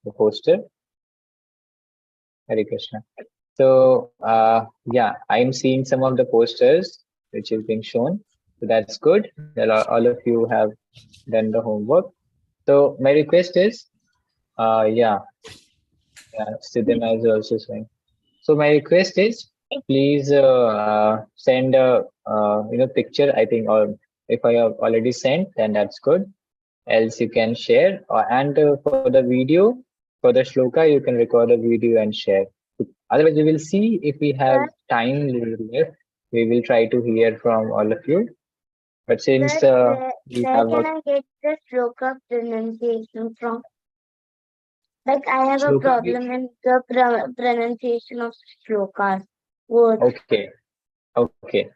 the poster. Hare Krishna. So, yeah, I'm seeing some of the posters which is being shown. So that's good. All of you have done the homework. So my request is, yeah, Siddhima is also saying. So my request is, please send a picture. I think, or if I have already sent, then that's good. Else you can share, and for the video, for the shloka, you can record a video and share. Otherwise, we will see if we have time left. We will try to hear from all of you. But since we have where can I get the shloka pronunciation from? Like I have a problem in the pronunciation of shlokas. Words. Okay, okay.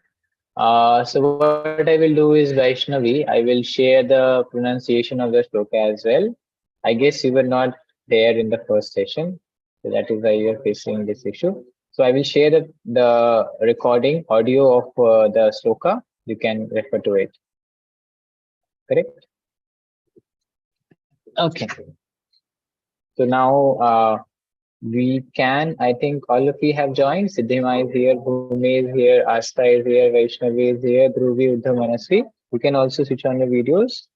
So what I will do is, Vaishnavi, I will share the pronunciation of the shloka as well. I guess you were not there in the first session, so that is why you are facing this issue. So I will share the recording audio of the shloka. You can refer to it. Correct? Okay. So now we can, I think all of you have joined. Siddhima is here, Bhumi is here, Asta is here, Vaishnavi is here, Dhruvi, Uddha, Manasvi. You can also switch on the videos.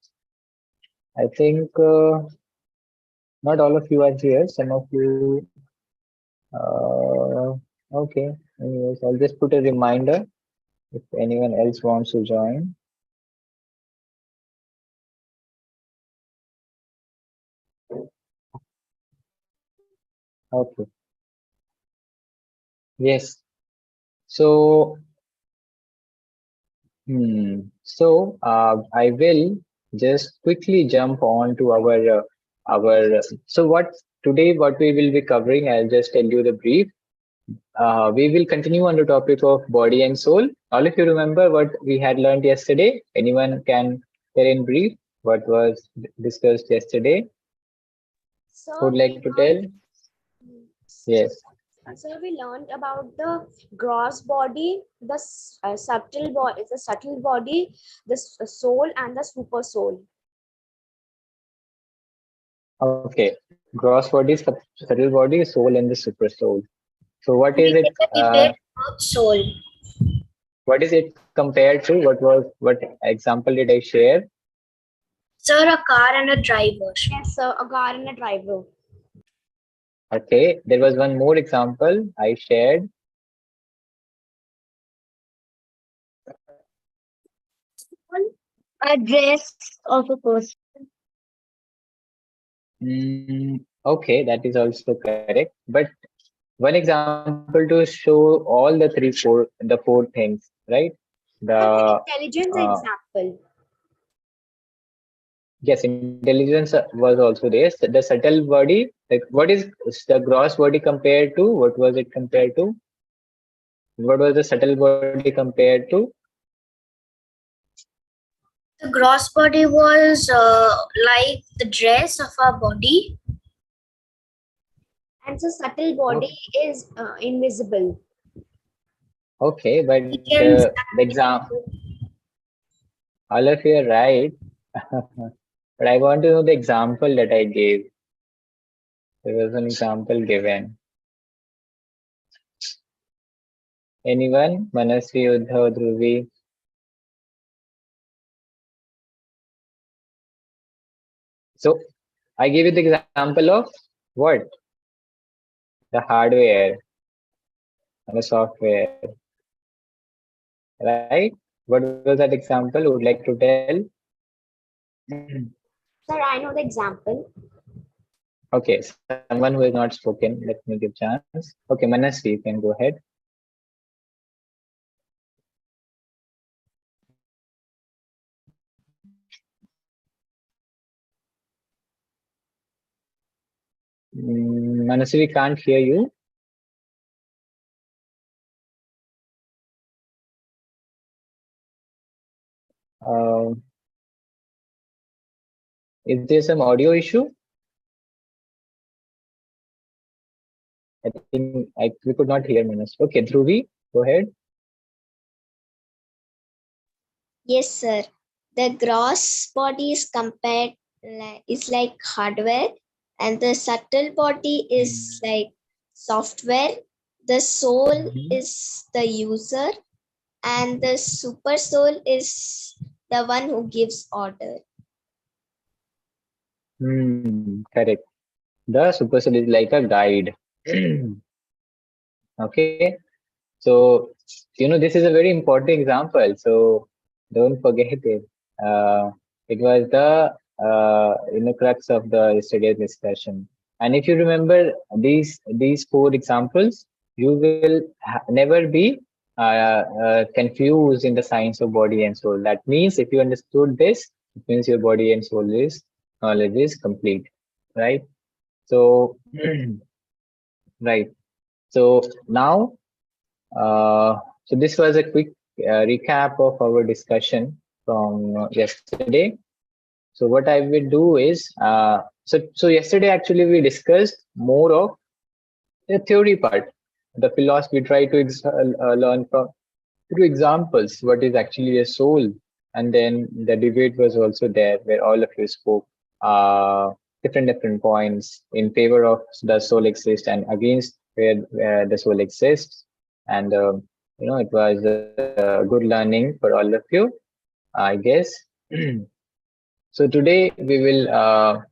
I think not all of you are here. Some of you, okay. Anyways, I'll just put a reminder if anyone else wants to join. Okay. Yes. So, I will just quickly jump on to our. So what today? What we will be covering? I'll just tell you the brief. We will continue on the topic of body and soul. All of you remember what we had learned yesterday? Anyone can tell in brief what was discussed yesterday? So Would like to tell? Yes. So we learned about the gross body, the subtle body, the soul, and the super soul. Okay. Gross body, subtle body, soul, and the super soul. So what is it? Soul. What is it compared to? What example did I share? Sir, a car and a driver. Yes, sir, a car and a driver. Okay. There was one more example I shared. A dress of a person. Okay, that is also correct. But one example to show all the four things, right? The Intelligence example. Yes, intelligence was also there. The subtle body, like what is the gross body compared to? What was it compared to? What was the subtle body compared to? The gross body was like the dress of our body. And the subtle body is invisible. Okay, but the example, all of you are right. But I want to know the example that I gave. There was an example given. Anyone? Manasvi, Uddhav, Dhruvi? So I gave you the example of what? The hardware and the software. Right? What was that example? Would like to tell? Sir, I know the example. Okay, someone who has not spoken, let me give chance. Okay, Manasvi, you can go ahead. Manasvi, we can't hear you. Is there some audio issue? I think we could not hear Manasvi. Okay, Dhruvi, go ahead. Yes, sir. The gross body is compared is like hardware, And the subtle body is like software. The soul is the user, and the super soul is the one who gives order. Correct. The super soul is like a guide. Okay. So, this is a very important example. So don't forget it. It was the crux of the yesterday's discussion. And if you remember these four examples, you will never be confused in the science of body and soul. That means if you understood this, it means your body and soul is knowledge is complete, right? So, right. So now so this was a quick recap of our discussion from yesterday. So what I will do is, so yesterday actually we discussed more of the theory part, the philosophy. We try to learn from through examples what is actually a soul, and then the debate was also there where all of you spoke different points in favor of the soul exists and against where the soul exists, and it was good learning for all of you, I guess. So today we will uh,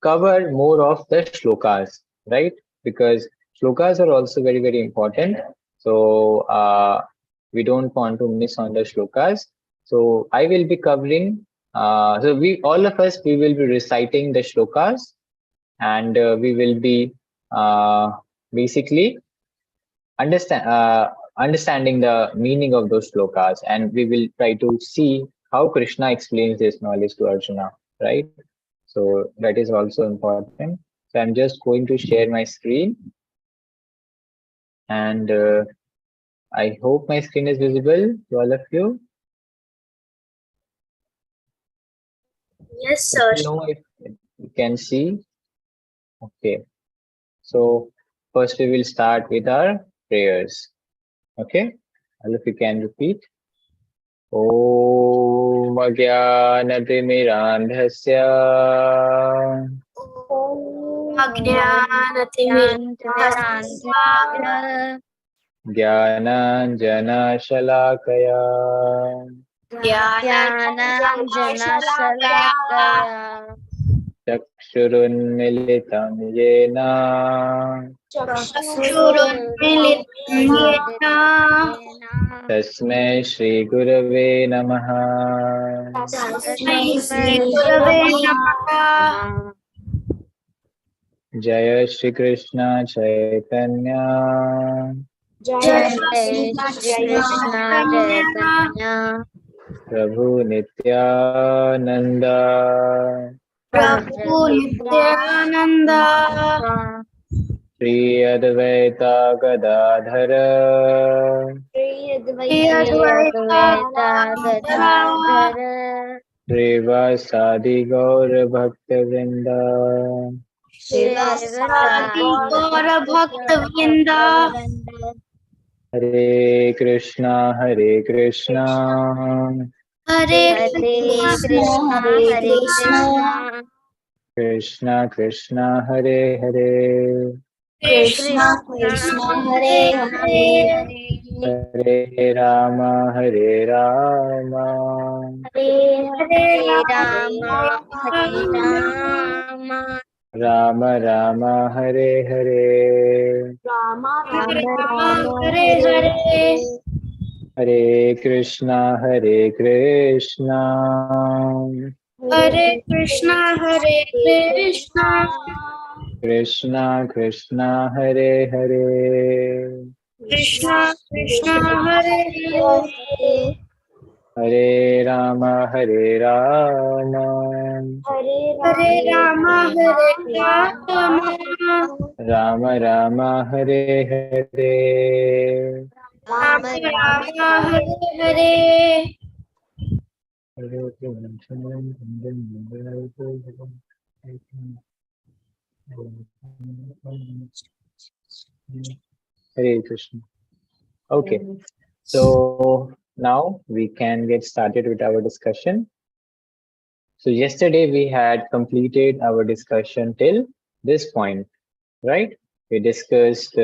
cover more of the shlokas, right? Because shlokas are also very important. So we don't want to miss on the shlokas. So I will be covering. So we all of us we will be reciting the shlokas, and we will be basically understanding the meaning of those shlokas, and we will try to see how Krishna explains this knowledge to Arjuna, right? So that is also important. So I'm just going to share my screen, and I hope my screen is visible to all of you. Yes, sir. Let me know if you can see. Okay. So first we will start with our prayers. Okay. All of you can repeat. ॐ अज्ञानतिमिरान्धस्य ज्ञानाञ्जनशलाकया चक्षुरुन्मिलितं येन तस्मै श्रीगुरवे नमः। जय श्री कृष्ण चैतन्य प्रभु नित्यानंद श्री अद्वैत गदाधर श्रीवासादि गौर भक्त वृंद हरे Krishna Krishna Krishna Hare Hare Hare Ram Ram Ram Hare Hare Hare Krishna Krishna Krishna Krishna Hare Hare Hare Ram Ram Ram Hare Hare Hare Krishna. Okay, so now we can get started with our discussion. So yesterday we had completed our discussion till this point, right? We discussed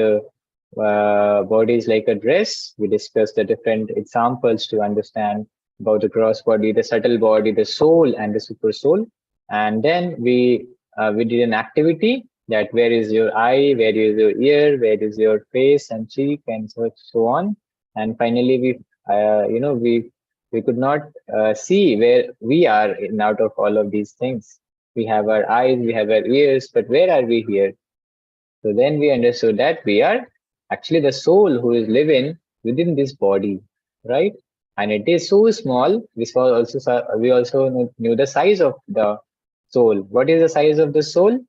body is like a dress. We discussed the different examples to understand about the gross body, the subtle body, the soul, and the super soul. And then we did an activity that where is your eye, where is your ear, where is your face and cheek, and so on. And finally, we could not see where we are in out of all of these things. We have our eyes, we have our ears, but where are we here? So then we understood that we are actually the soul who is living within this body, right? And it is so small. We also knew the size of the soul. What is the size of the soul?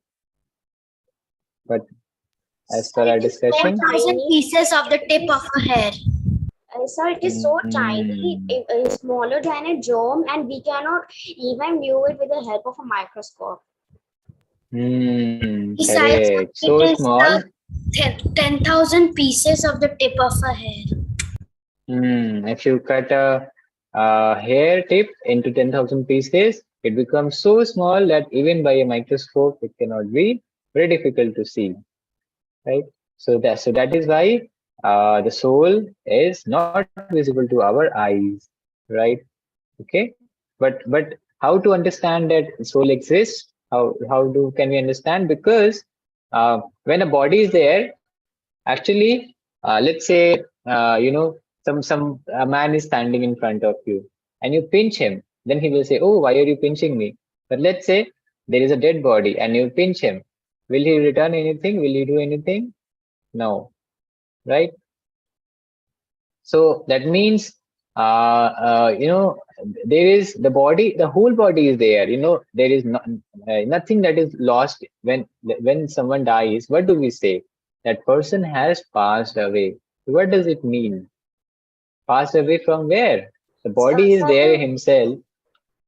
But as Sir, per our it is so discussion, 10,000 tiny. pieces of the tip of a hair. Sir, it is so tiny, smaller than a germ, and we cannot even view it with the help of a microscope. The size of correct. So it is small. 10,000 pieces of the tip of a hair. If you cut a hair tip into 10,000 pieces, it becomes so small that even by a microscope, it cannot be very difficult to see, right? So that is why the soul is not visible to our eyes, right? Okay, but how to understand that soul exists? How can we understand? Because when a body is there, actually, let's say some a man is standing in front of you, and you pinch him, then he will say, "Oh, why are you pinching me?" But let's say there is a dead body, and you pinch him. Will he return anything? Will he do anything? No, right? So that means, there is the whole body is there. There is nothing that is lost when someone dies. What do we say? That person has passed away. What does it mean? Passed away from where? The body is there himself.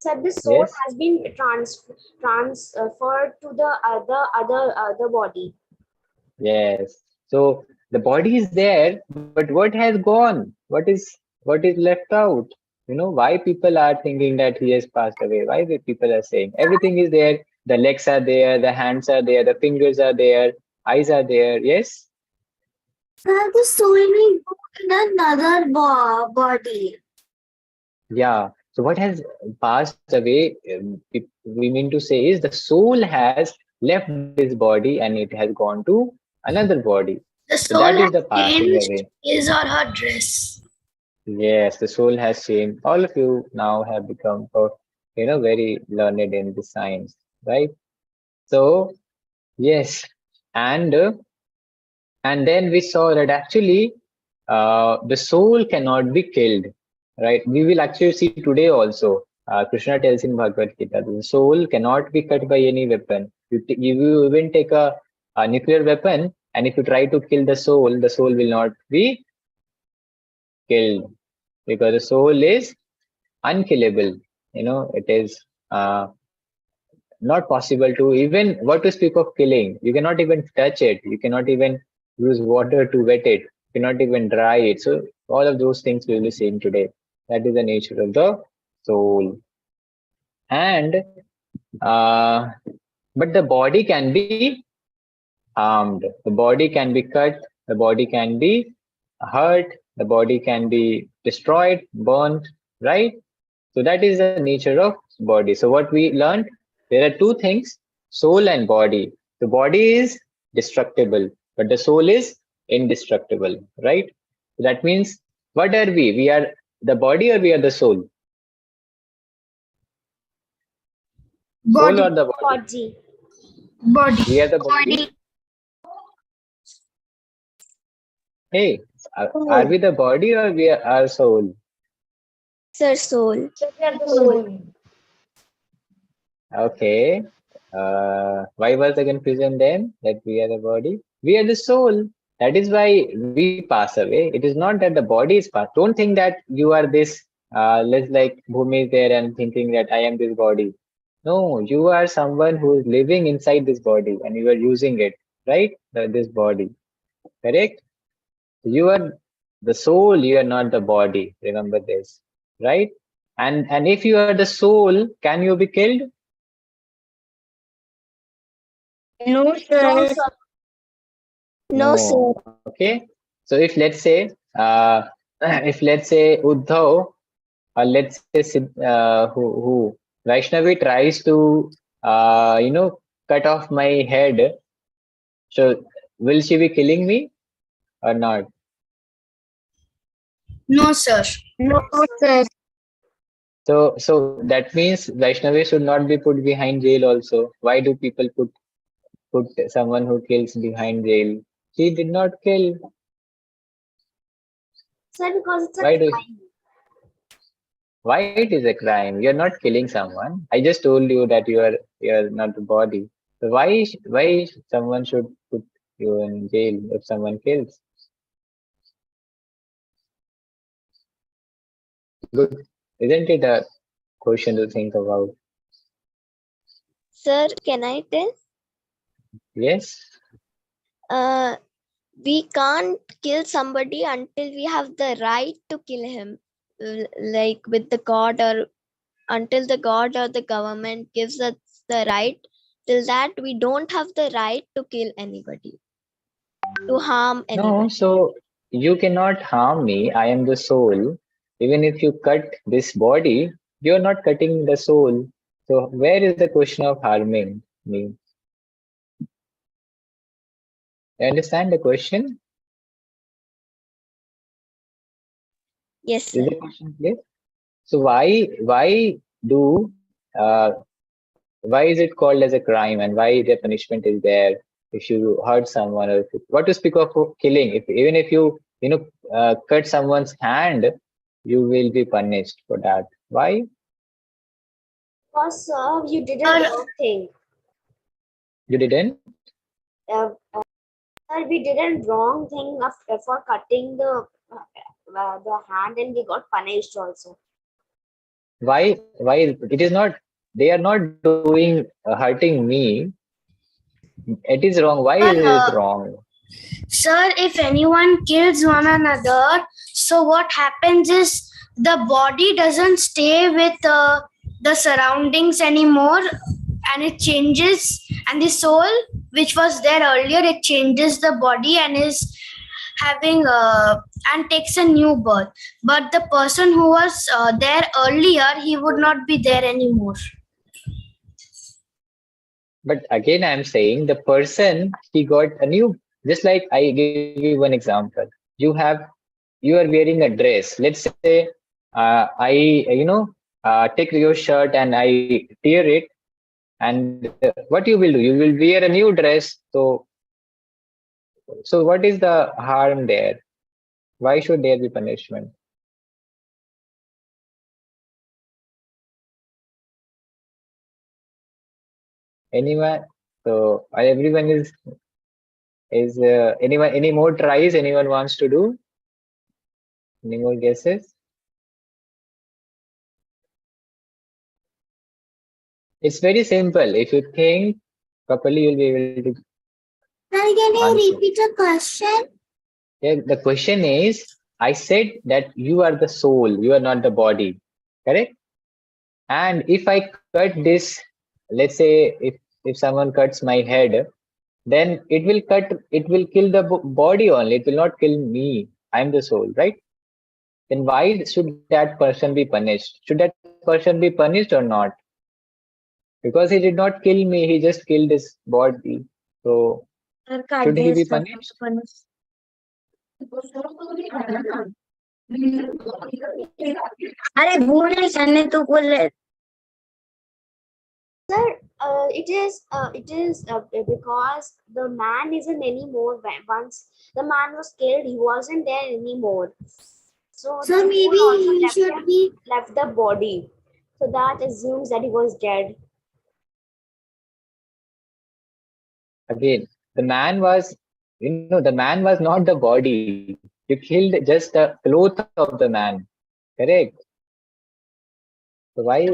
Sir, the soul Yes. has been transferred to the other body. Yes. So the body is there, but what has gone? What is left out? Why people are thinking that he has passed away? Why the people are saying everything is there? The legs are there, the hands are there, the fingers are there, eyes are there. Yes. The soul will go in another body. Yeah. So what has passed away, we mean to say is the soul has left this body and it has gone to another body. The So soul that is has the passing changed away. his or her dress. Yes, the soul has changed. All of you now have become, very learned in the science, right? So yes, and uh, and then we saw that actually the soul cannot be killed, right? We will actually see today also. Krishna tells in Bhagavad Gita, the soul cannot be cut by any weapon. You even take a nuclear weapon, and if you try to kill the soul will not be killed because the soul is unkillable. It is not possible to even what to speak of killing. You cannot even touch it. You cannot even use water to wet it. You cannot even dry it. So all of those things we will be seeing today. That is the nature of the soul. And but the body can be harmed. The body can be cut. The body can be hurt. The body can be destroyed, burnt, right? So that is the nature of body. So what we learned, there are two things, soul and body. The body is destructible, but the soul is indestructible, right? So that means, what are we? We are the body or we are the soul? Soul or the body? Body. We are the body. Hey, are we the body or we are our soul? Sir, soul. Okay. Why was the confusion then that we are the body? We are the soul. That is why we pass away. It is not that the body is passed. Don't think that you are this, let's like Bhumi is there and thinking that I am this body. No, you are someone who is living inside this body and you are using it, right? This body, correct? You are the soul, you are not the body. Remember this, right? And if you are the soul, can you be killed? No, sir. No, sir. Okay. So if let's say if let's say Uddhav, or let's say who Vaishnavi tries to cut off my head, so will she be killing me or not? No, sir. No, sir. So that means Vaishnavi should not be put behind jail also. Why do people put someone who kills behind jail? She did not kill. Sir, because it's a Why do crime. why it is a crime? You're not killing someone. I just told you that you're not the body. So why someone should put you in jail if someone kills? Good, isn't it a question to think about? Sir, can I tell? Yes. We can't kill somebody until we have the right to kill him, like with the God, or until the God or the government gives us the right. Till that, we don't have the right to kill anybody, to harm No, anybody. so you cannot harm me. I am the soul. Even if you cut this body, you're not cutting the soul. So where is the question of harming me? You understand the question? Yes, Is sir. the question clear? So do uh, why is it called as a crime, and why the punishment is there if you hurt someone, or what to speak of killing? If even if you cut someone's hand, you will be punished for that. Why? Because you did a Sir, wrong thing. You didn't? Sir, we did a wrong thing for cutting the hand, and we got punished also. Why it is not, they are not doing hurting me. It is wrong. Why is it uh, wrong? sir, if anyone kills one another, so what happens is the body doesn't stay with the surroundings anymore, and it changes, and the soul which was there earlier, it changes the body and is having and takes a new birth. But the person who was there earlier, he would not be there anymore. But again, I'm saying the person, he got a new, just like I give you one example. You are wearing a dress. Let's say I take your shirt and I tear it, and what you will do? You will wear a new dress. So what is the harm there? Why should there be punishment? Anyone? So everyone is anyone, any more tries anyone wants to do? Any more guesses? It's very simple. If you think properly, you'll be able to Sir, can you answer. repeat the question? Yeah, the question is, I said that you are the soul, you are not the body, correct? And if I cut this, let's say if someone cuts my head, then it will kill the body only. It will not kill me. I'm the soul, right? Then why should that person be punished? Should that person be punished or not? Because he did not kill me, he just killed his body. So should he be punished? अरे भूल नहीं करने तो बोले Sir, it is because the man isn't anymore. Once the man was killed, he wasn't there anymore. So Sir, the maybe soul also he should be left the body. So that assumes that he was dead. Again, the man was not the body. You killed just the cloth of the man, correct? So why,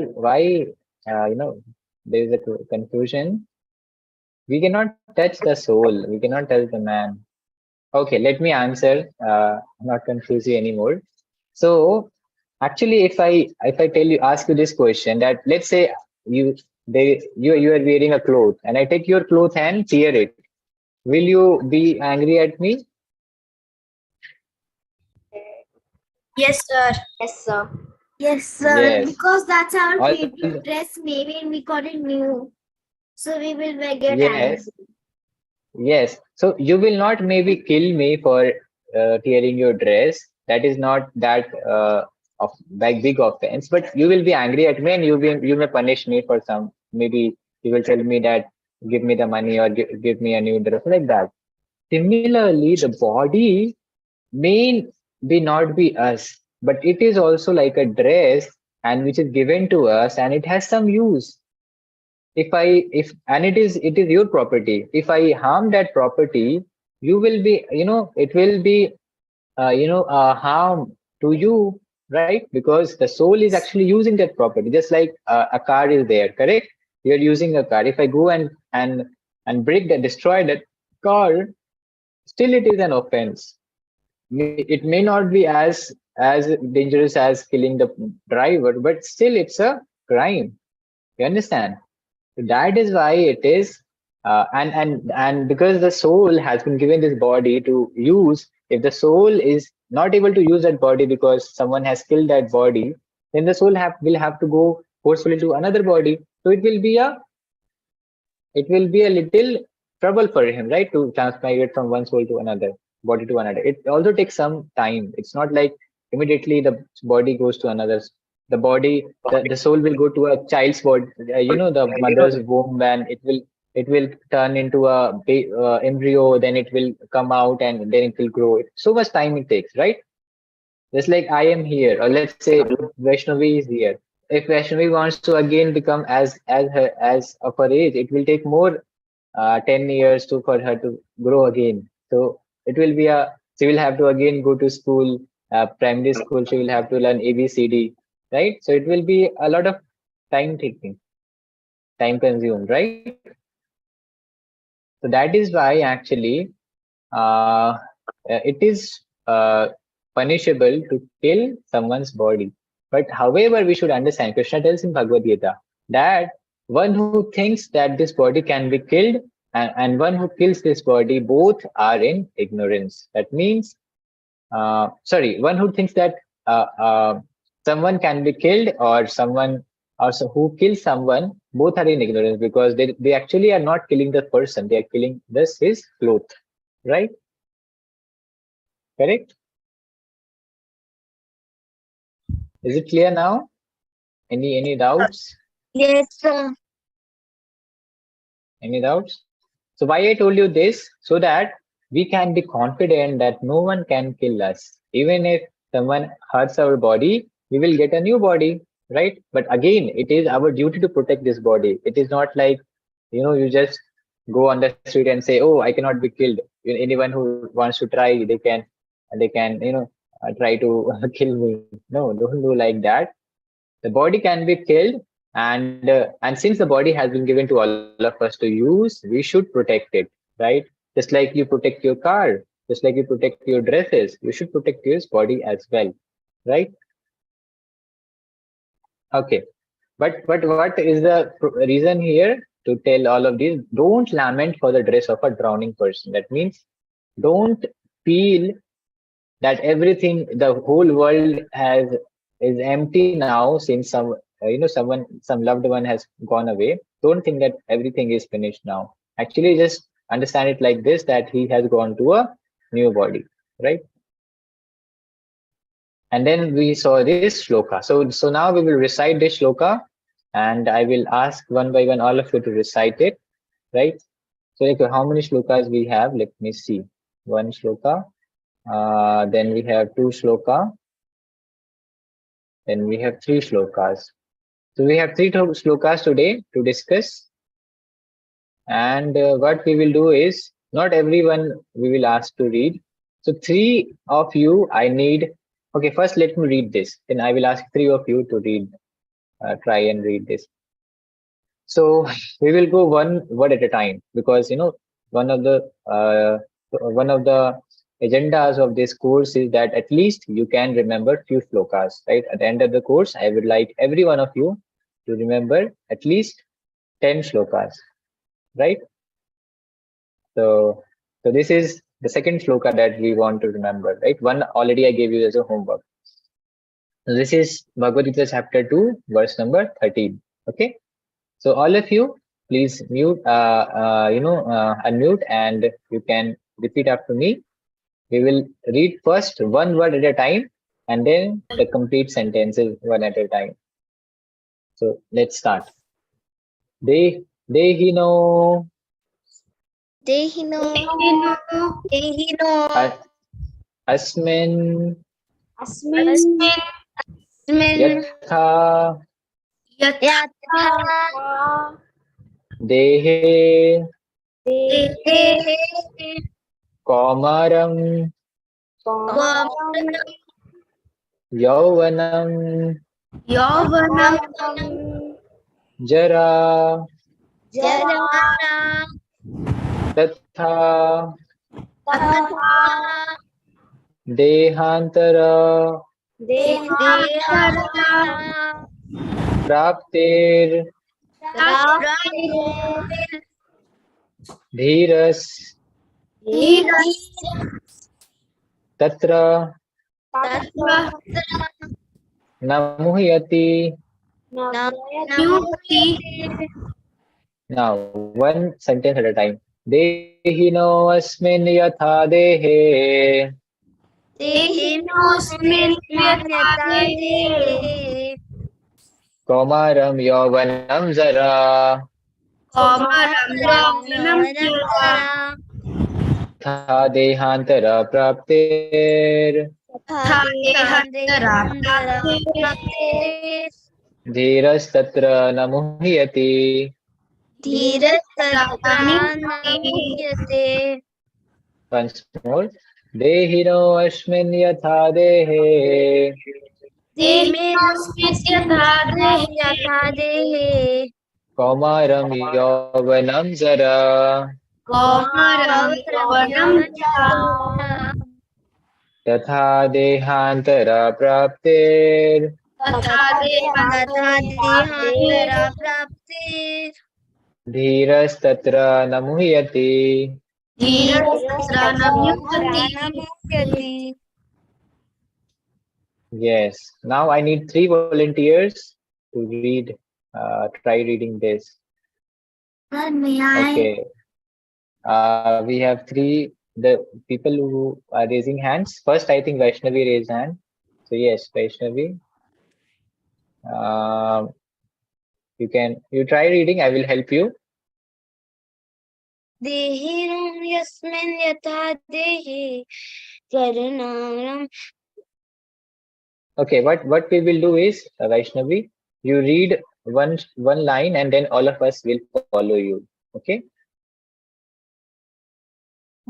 there is a confusion. We cannot touch the soul. We cannot touch the man. Okay, let me answer. Not confuse you anymore. So Actually, if I tell you, ask you this question, that let's say you are wearing a cloth and I take your cloth and tear it, will you be angry at me? Yes, sir. Yes, sir. Yes, sir. Yes. Because that's our All, favorite dress, maybe, and we got it new. So we will get angry. yes. Yes. So you will not maybe kill me for tearing your dress. That is not that of like big offense. But you will be angry at me, and you may punish me for some. Maybe you will tell me that give me the money or give me a new dress like that. Similarly, the body may be not be us, but it is also like a dress and which is given to us, and it has some use. If and it is your property, if I harm that property, you will be, it will be harm to you, right? Because the soul is actually using that property, just like a car is there, correct? You're using a car. If I go and break that, destroy that car, still it is an offense. It may not be as dangerous as killing the driver, but still it's a crime. You understand? That is why it is, and because the soul has been given this body to use. If the soul is not able to use that body because someone has killed that body, then the soul will have to go forcefully to another body. So it will be a little trouble for him, right, to transmigrate from one soul to another body to another. It also takes some time. It's not like immediately the body goes to another. The soul will go to a child's body, the mother's womb, and it will turn into a embryo, then it will come out, and then it will grow. So much time it takes, right? Just like I am here, or let's say Vaishnavi is here. If Vaishnavi wants to again become as of her age, it will take more 10 years for her to grow again. So it will be she will have to again go to school, primary school. She will have to learn ABCD, right? So it will be a lot of time taking, time consumed, right? So that is why actually it is punishable to kill someone's body. But however, we should understand, Krishna tells in Bhagavad Gita that one who thinks that this body can be killed and one who kills this body, both are in ignorance. That means, sorry, one who thinks that someone can be killed or someone also who kills someone, both are in ignorance, because they actually are not killing the person, they are killing his cloth, right? Correct? Is it clear now? Any doubts? Yes, sir. Any doubts? So why I told you this? So that we can be confident that no one can kill us. Even if someone hurts our body, we will get a new body, right? But again, it is our duty to protect this body. It is not like, you just go on the street and say, oh, I cannot be killed. Anyone who wants to try, they can, try to kill me. No, don't do like that. The body can be killed, and since the body has been given to all of us to use, we should protect it, right? Just like you protect your car, just like you protect your dresses, you should protect your body as well, right? Okay. But what is the reason here to tell all of this? Don't lament for the dress of a drowning person. That means don't feel that everything, the whole world is empty now since some loved one has gone away. Don't think that everything is finished now. Actually, just understand it like this, that he has gone to a new body, right? And then we saw this shloka. So now we will recite this shloka, and I will ask one by one all of you to recite it, right? So like, how many shlokas we have? Let me see. One shloka. Then we have two shloka. Then we have three shlokas. So we have three shlokas today to discuss. And what we will do is, not everyone we will ask to read. So three of you, I need. Okay, first let me read this. Then I will ask three of you to read. Try and read this. So we will go one word at a time, because one of the agendas of this course is that at least you can remember few shlokas, right? At the end of the course, I would like every one of you to remember at least 10 shlokas, right? So, so this is the second shloka that we want to remember, right? One already I gave you as a homework. So this is Bhagavad Gita chapter 2, verse number 13. Okay. So all of you, please unmute and you can repeat after me. We will read first one word at a time and then the complete sentences one at a time. So let's start. Dehino asmin yatha dehe kaumaram yauvanam jara tatha dehantara praptir dhiras tatra namuhyati. Now one sentence at a time. Dehino asmin yatha dehe kaumaram yauvanam zara tha dehantara praptir dhiras tatra namuhyati. Once more. Dehino asmin yatha dehe kaumaram yauvanam zara तथा देहांतरा प्राप्तिर धीरस्तत्र न मुह्यति. Yes. Now I need 3 volunteers to read. Try reading this. Okay. We have 3. The people who are raising hands. First, I think Vaishnavi raised hand. So yes, Vaishnavi. You try reading. I will help you. Dehinam yasmin yatha dehi karunaram. Okay, what we will do is, Vaishnavi, you read one line and then all of us will follow you. Okay?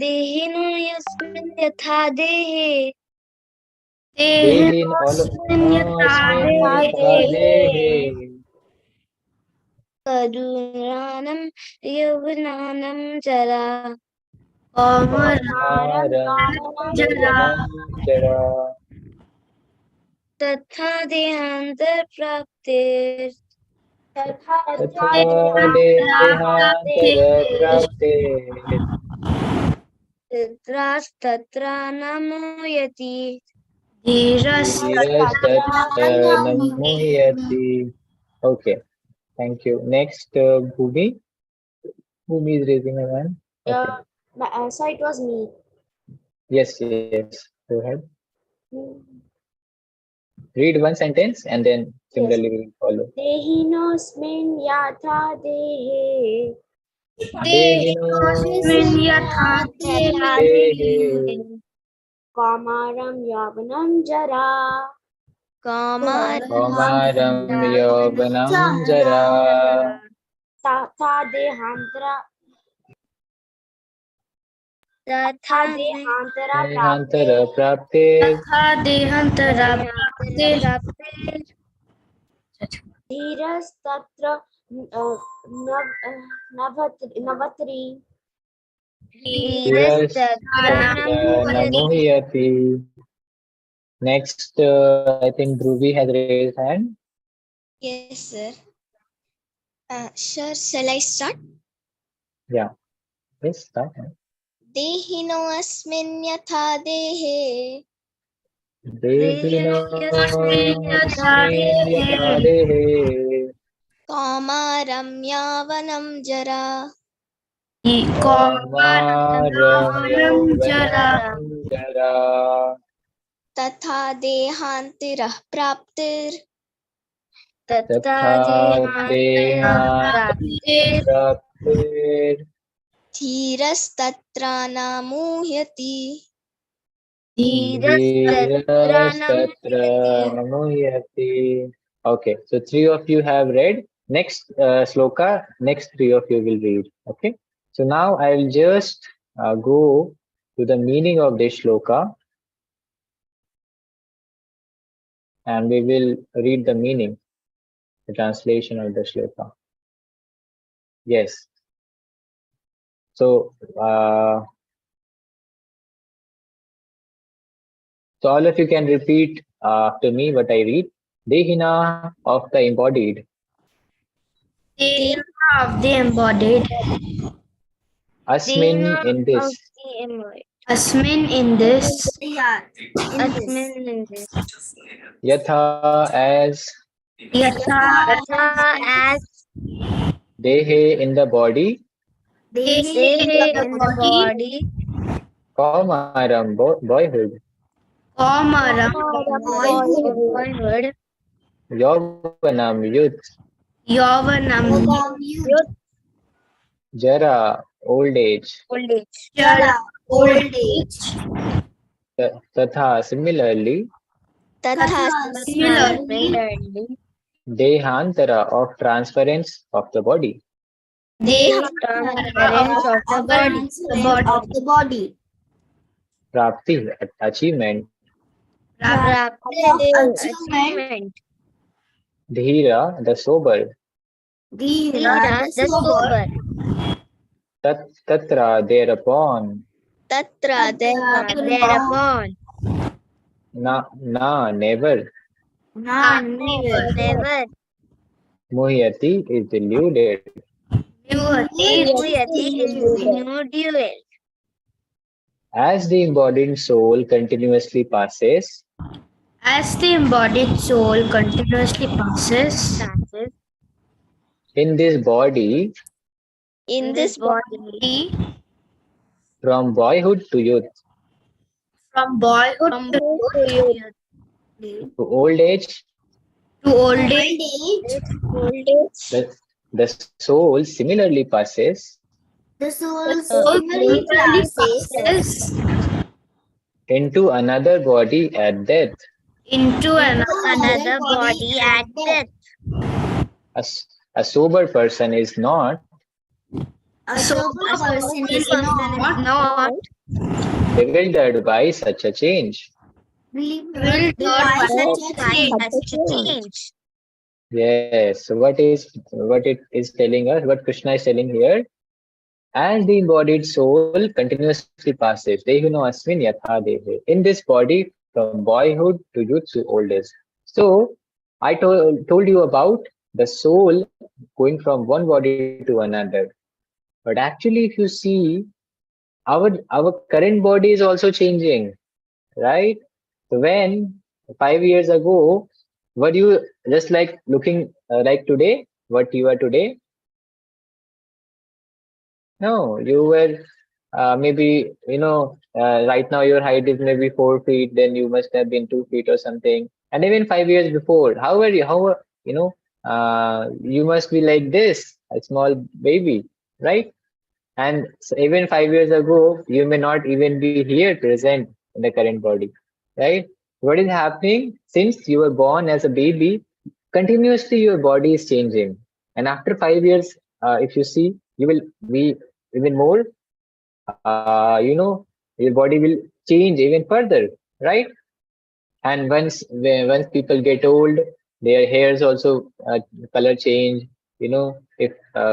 Dehinu yasmin yatha dehi. Dehin asmin yatha dehi. Karunaram yavnanam jara. Jara. Tatha dehantar praptir. Tras tatra namoyati. Okay, thank you. Next, Bhumi. Bhumi is raising her hand. Okay. So it was me. Yes. Go ahead. Read one sentence and then similarly we will follow. Dehinosmin yatha dehe. Dehinosmin yatha dehe. Kamaram yavanam jara. Kaumaram yauvanam jara. Tatha dehantara. Dehantara praptir. Dhiras tatra navatri. Namohiyati. Next, I think Dhruvi has raised hand. Yes, sir. Sir, shall I start? Yeah. Yes, start. Dehino asmin yatha dehe. Kaumaram yavanam jara. Tatha dehantirah praptir. Dhiras tatra namuhyati. Okay, so 3 of you have read. Next sloka, next 3 of you will read. Okay, so now I will just go to the meaning of this shloka and we will read the meaning, the translation of the shloka. Yes. So, so all of you can repeat after me what I read. Dehina of the embodied. Dehina of the embodied. Asmin in this. Asmin in this. Yatha as. Yatha as Dehe in the body. Dehe in the body. Kaumaram, boyhood. Kaumaram boyhood. Yauvanam, youth. Yavanam Jara, old age. Jara old age. Tatha, similarly. Tatha Similarly, Dehantara, of transference of the body. Transference of the body. Prapti, achievement. Achievement. Dhira, the sober. The sober. Tatra, thereupon. Tatra Thereupon. Never. Never. Muhyati is deluded. Yati is dual. As the embodied soul continuously passes. as the embodied soul continuously passes In this body. in this body. From boyhood to youth. From boyhood to old age. old age. The soul similarly passes. Similarly passes Into another body at death. into Another body at death. A sober person is not. A sober person is not Bewildered by such a change. bewildered by Such a change. Yes. So what it is telling us, what Krishna is telling here, as the embodied soul continuously passes, Dehino asmin yatha dehe, in this body from boyhood to youth to old age. So I told you about the soul going from one body to another. But actually, if you see, our current body is also changing, right? So when 5 years ago, were you just like looking like today, what you are today? No, you were maybe, right now your height is maybe 4 feet, then you must have been 2 feet or something. And even 5 years before, how were you? You must be like this, a small baby, right? And so even 5 years ago, you may not even be here present in the current body, right? What is happening since you were born as a baby? Continuously, your body is changing, and after 5 years, if you see, you will be even more. Your body will change even further, right? And once people get old, their hairs also color change. If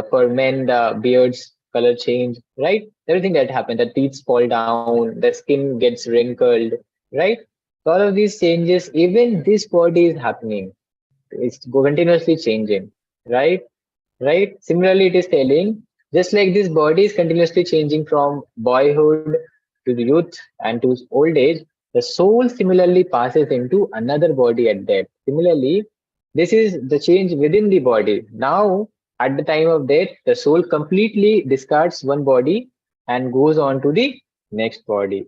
for men the beards color change, right? Everything that happens, the teeth fall down, the skin gets wrinkled, right? So all of these changes, even this body is happening. It's continuously changing, right? Right? Similarly, it is telling just like this body is continuously changing from boyhood to the youth and to old age, the soul similarly passes into another body at death. Similarly, this is the change within the body. Now, at the time of death, the soul completely discards one body and goes on to the next body.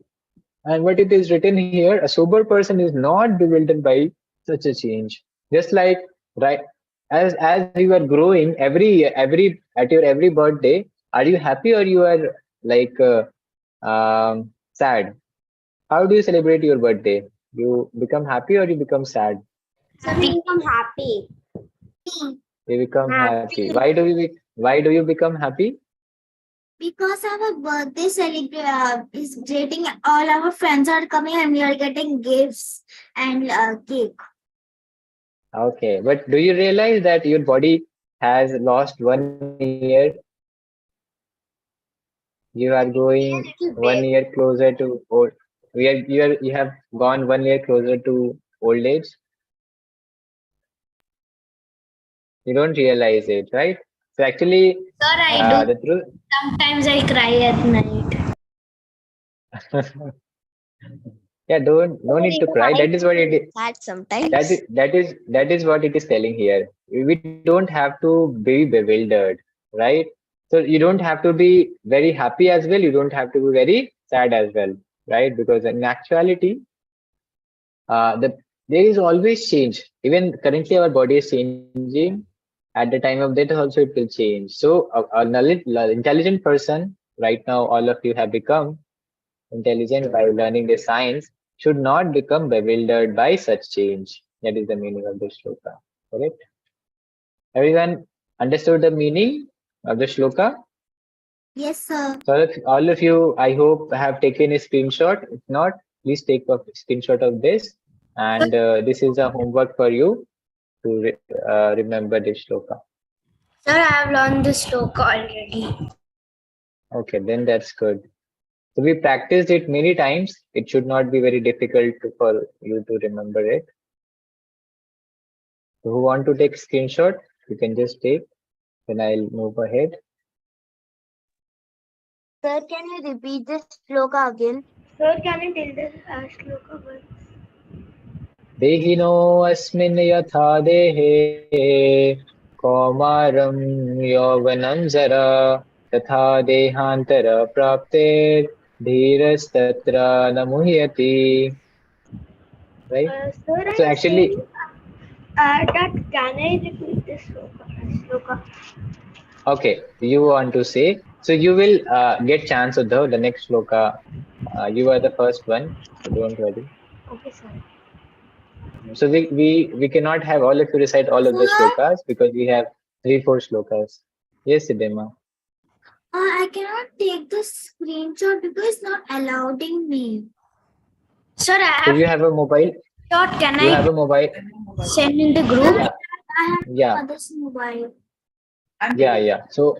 And what it is written here, a sober person is not bewildered by such a change. Just like right as you are growing every at your every birthday, are you happy or you are like sad? How do you celebrate your birthday? You become happy or you become sad? So we become happy. You become happy. Why do you become happy? Because our birthday is greeting, all our friends are coming and we are getting gifts and cake. Okay, but do you realize that your body has lost 1 year? You are going Little 1 year bit. closer to old. You have gone 1 year closer to old age. You don't realize it, right? So actually, Sir, I do. the truth. Sometimes I cry at night. Yeah, don't no need to Even cry. I That is what it is. sad That is sometimes. that is what it is telling here. We don't have to be bewildered, right? So you don't have to be very happy as well. You don't have to be very sad as well, right? Because in actuality, there is always change. Even currently, our body is changing. At the time of death, also it will change. So intelligent person, right now, all of you have become intelligent by learning the science, should not become bewildered by such change. That is the meaning of the shloka. Correct? Everyone understood the meaning of the shloka? Yes, sir. So all of you, I hope, have taken a screenshot. If not, please take a screenshot of this. And this is a homework for you to remember this shloka. Sir, I have learned this shloka already. Okay, then that's good. So we practiced it many times. It should not be very difficult for you to remember it. So who want to take screenshot? You can just take. Then I'll move ahead. Sir, can you repeat this shloka again? Sir, can you tell this shloka once? देहिनो अस्मिन् यथा देहे कौमारं यौवनं जरा तथा देहान्तर प्राप्ते धीरस्तत्र न मुह्यति. Right? Sir, So I'm actually, saying that can I repeat this shloka? okay, you want to say. So you will get chance of the next shloka. You are the first one, so don't worry. Okay, sir. So we cannot have all of you recite all of the Sir, shlokas because we have 3-4 shlokas. Yes, Siddhima. I cannot take the screenshot because it's not allowing me. Sir, I So have you have a mobile. shot. Can You I have a mobile. send in the group? Yeah, I have yeah, mother's mobile. yeah. So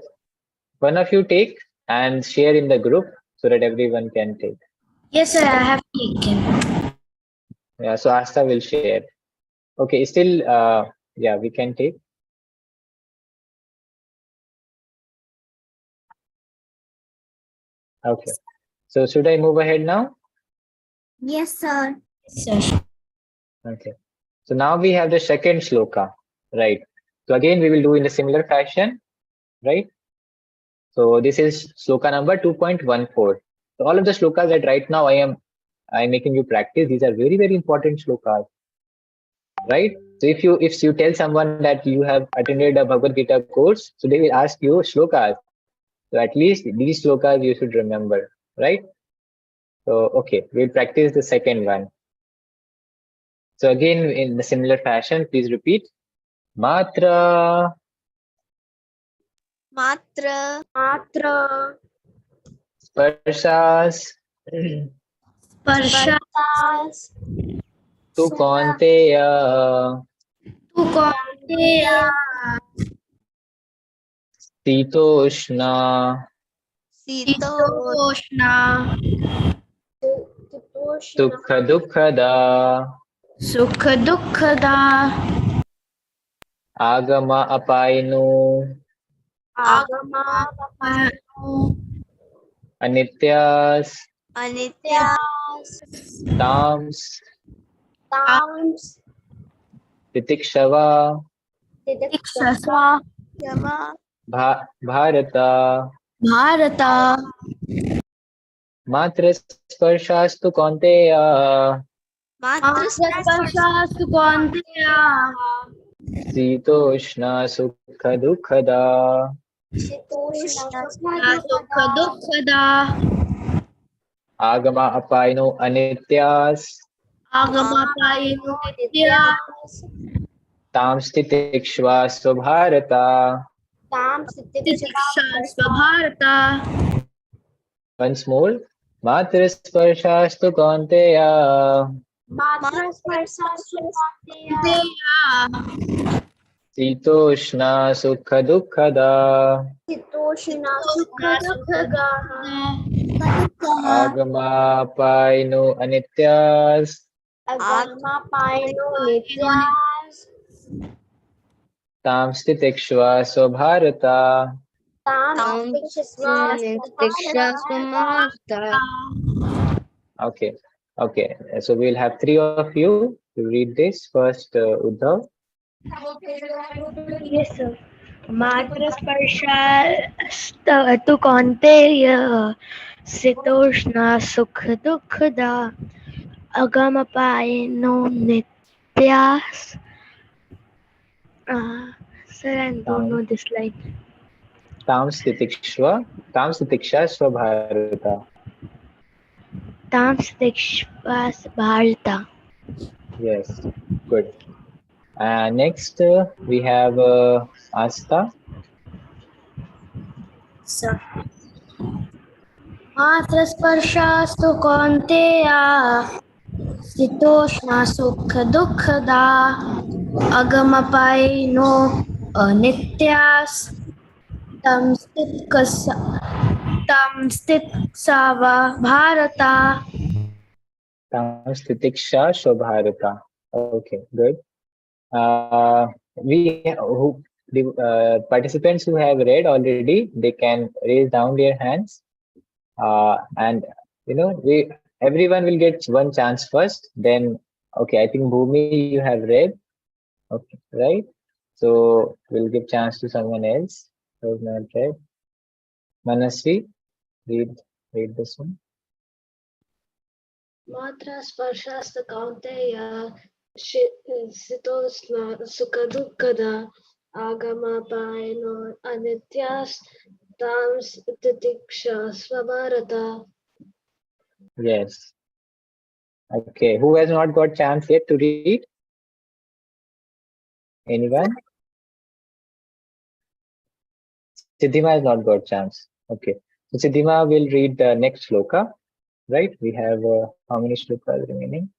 one of you take and share in the group so that everyone can take. Yes, sir, I have taken. Yeah. So Asta will share. Okay. Still, yeah, we can take. Okay. So should I move ahead now? Yes, sir. Yes, sir. Okay. So now we have the second shloka, right? So again, we will do in a similar fashion, right? So this is shloka number 2.14. So all of the shlokas that right now I'm making you practice. These are very, very important shlokas, right? So if you tell someone that you have attended a Bhagavad Gita course, so they will ask you shlokas. So at least these shlokas you should remember, right? So okay, we'll practice the second one. So again, in the similar fashion, please repeat. Matra Matra. sparshas Parsha tu kaunteya tu konteya sitoshna Sitoshna. Sukha dukkada. Sukha Dukkada. Agama apainu. Agama Anityas. Tams. Titikshava. Tikshasva. Bharata. Bharata. Matra sparshastu kaunteya. Matrasparshastu Kaunteya. Sitoshna sukha dukkada. Sukha Dukkada. Agama apainu anityas. Agama Payinu Nitya. Tamsti tikshva svabharata. Tikshasva Bharata. Once more. Matra sparshastu kaunteya. Kaunteya. Sitoshna sukha dukkada. Sukha Dukkada. Agama painu anityas. Tamsti tikshva svabharata. Okay. Okay. So we'll have three of you to read this. First, Uddhav. Yes, sir. Matrasparsha tu Kaunteya Sitoshna Sukha Dukkada Agamapayino Nityas. Sir, I don't know this line. Tamsti tiksha svabharata. Tam Stikshvas Bharata. Yes. Good. Next, we have Asta. Sir. Matrasparshastu Kaunteya. Sitoshna Sukha Dukkada. Agama Payinu Anityas. Tamstiksava Bharata. Tamsti tiksha svabharata. Okay. Good. The participants who have read already, they can raise down their hands, and everyone will get one chance first. Then, okay, I think Bhumi, you have read, okay, right? So we'll give chance to someone else who has not read. Manasvi, read this one. Matra Sparshasta Kaunteya Sitosna Sukha Dukkada Agamapayino Anityas Tams Titiksha Svabharata. Yes. Okay, who has not got chance yet to read? Anyone? Siddhima has not got chance. Okay, so Siddhima will read the next shloka, right? We have how many shlokas remaining?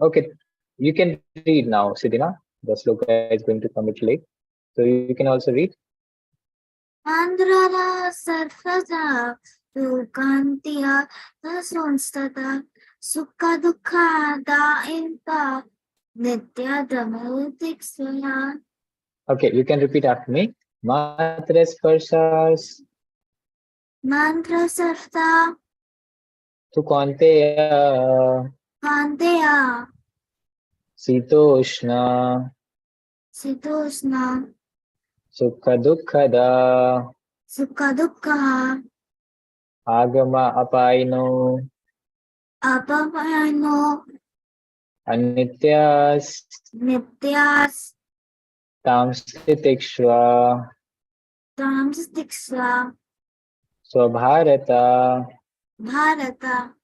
Okay, you can read now, Siddhima. The shloka is going to come a bit late, so you can also read. Andrara sarfaja tukantia tasonstata sukha dukha dainta nitya dhamutiksaya. Okay, you can repeat after me. Matra sparshas Mantra sarta tu kanteya kanteya sitoshna sitosna sukha dukkada sukha dukha agama apaino apapayano anityas nityas tamstitikshva tamstiksva svabharata. bharata.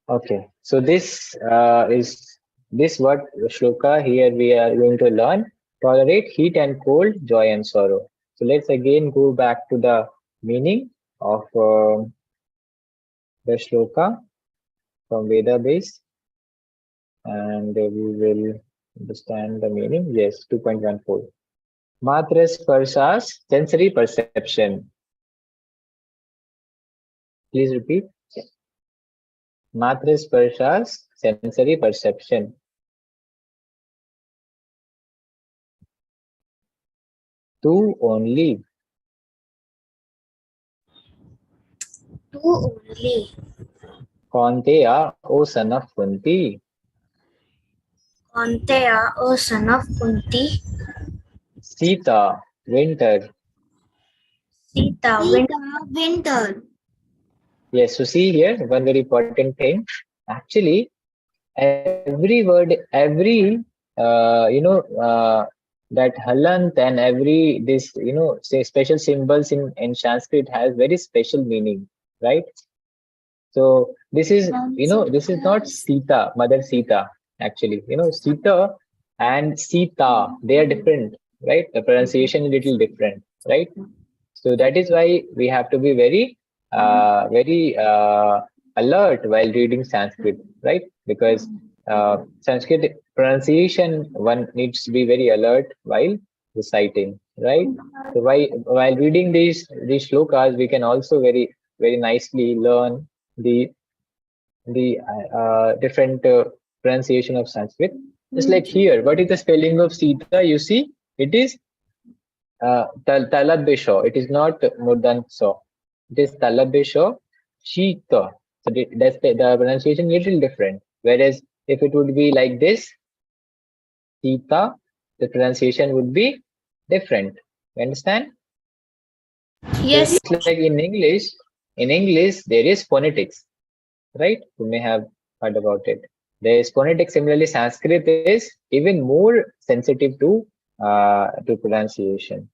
Okay, so this is this what shloka here we are going to learn. Tolerate heat and cold, joy and sorrow. So let's again go back to the meaning of the shloka from Veda base, and we will understand the meaning. Yes, 2.14. Matra sparsas, sensory perception. Please repeat. Matra Sparshas, sensory perception. Two only. Two only. Kaunteya, O son of Kunti. Kaunteya, O son of Kunti. Sita, winter. Sita, winter. Yes, so see here, one very important thing. Actually, every word, every, that halant and every, this, say special symbols in Sanskrit has very special meaning, right? So this is, this is not Sita, Mother Sita, actually. Sita and Sita, they are different, right? The pronunciation is little different, right? So that is why we have to be very alert while reading Sanskrit, right? Because Sanskrit pronunciation, one needs to be very alert while reciting, right? So while reading these shlokas, we can also very nicely learn the different pronunciation of Sanskrit. Just like here, what is the spelling of Sita? You see, it is Talabesho. It is not Murdan-so. It is Talabesho Shita. So the pronunciation is a little different. Whereas if it would be like this, Sita, the pronunciation would be different. You understand? Yes. So it's like in English there is phonetics, right? You may have heard about it. There is phonetics. Similarly, Sanskrit is even more sensitive to pronunciation.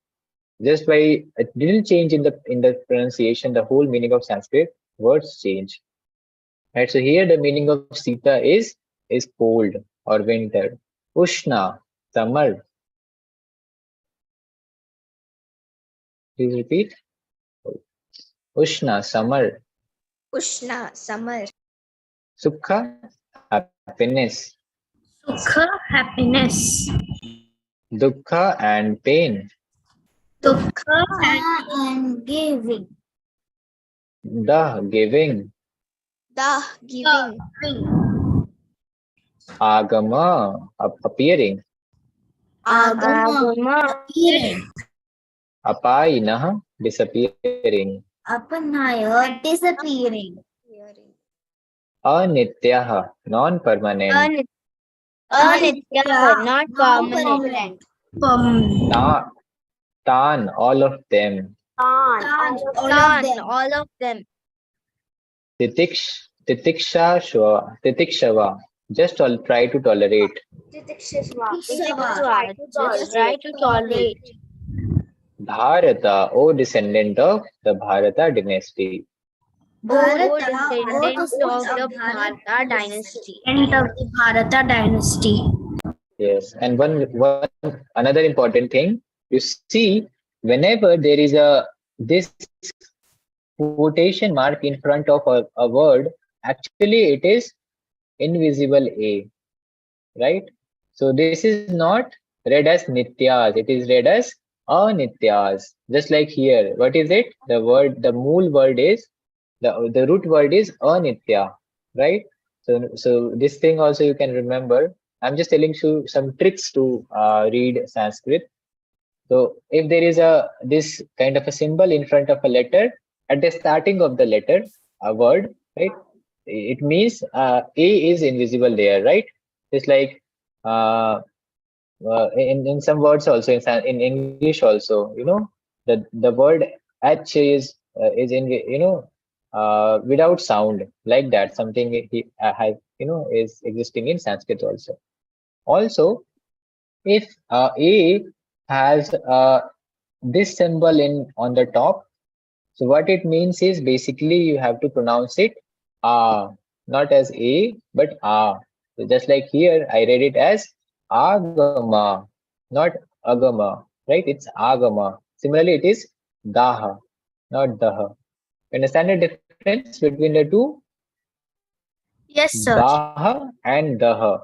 Just by a little change in the pronunciation, the whole meaning of Sanskrit words change. Right. So here the meaning of Sita is cold or winter. Ushna, summer. Please repeat. Ushna, summer. Ushna, summer. Sukha, happiness. Sukha, happiness. Dukkha and pain. Dukkha and giving. Dah, giving. Dah, giving. Agama, appearing. Agama, Appearing. Apayinah, disappearing. Apanaya, disappearing. Anityaha, non-permanent. Anitya, not permanent. Tan, all of them. All of them. Titikshava, just try to tolerate. Just try to tolerate. Bharata, O descendant of the Bharata dynasty. Descendant of the Bharata dynasty. End of the Bharata dynasty. Yes, and one another important thing, you see, whenever there is this quotation mark in front of a word, actually it is invisible A, right? So this is not read as nityas, it is read as anityas. Just like here, what is it? The mool word is, the root word is anitya, right? So this thing also you can remember. I'm just telling you some tricks to read Sanskrit. So if there is this kind of a symbol in front of a letter, at the starting of the letter, a word, right? It means A is invisible there, right? It's like in some words also in English also, the word H is in without sound, like that. Something has is existing in Sanskrit also. Also, if A has this symbol on the top, so what it means is basically you have to pronounce it not as A but A. So just like here, I read it as agama, not agama, right? It's agama. Similarly, it is daha, not daha. Understand the difference between the two? Yes, sir. Daha and daha.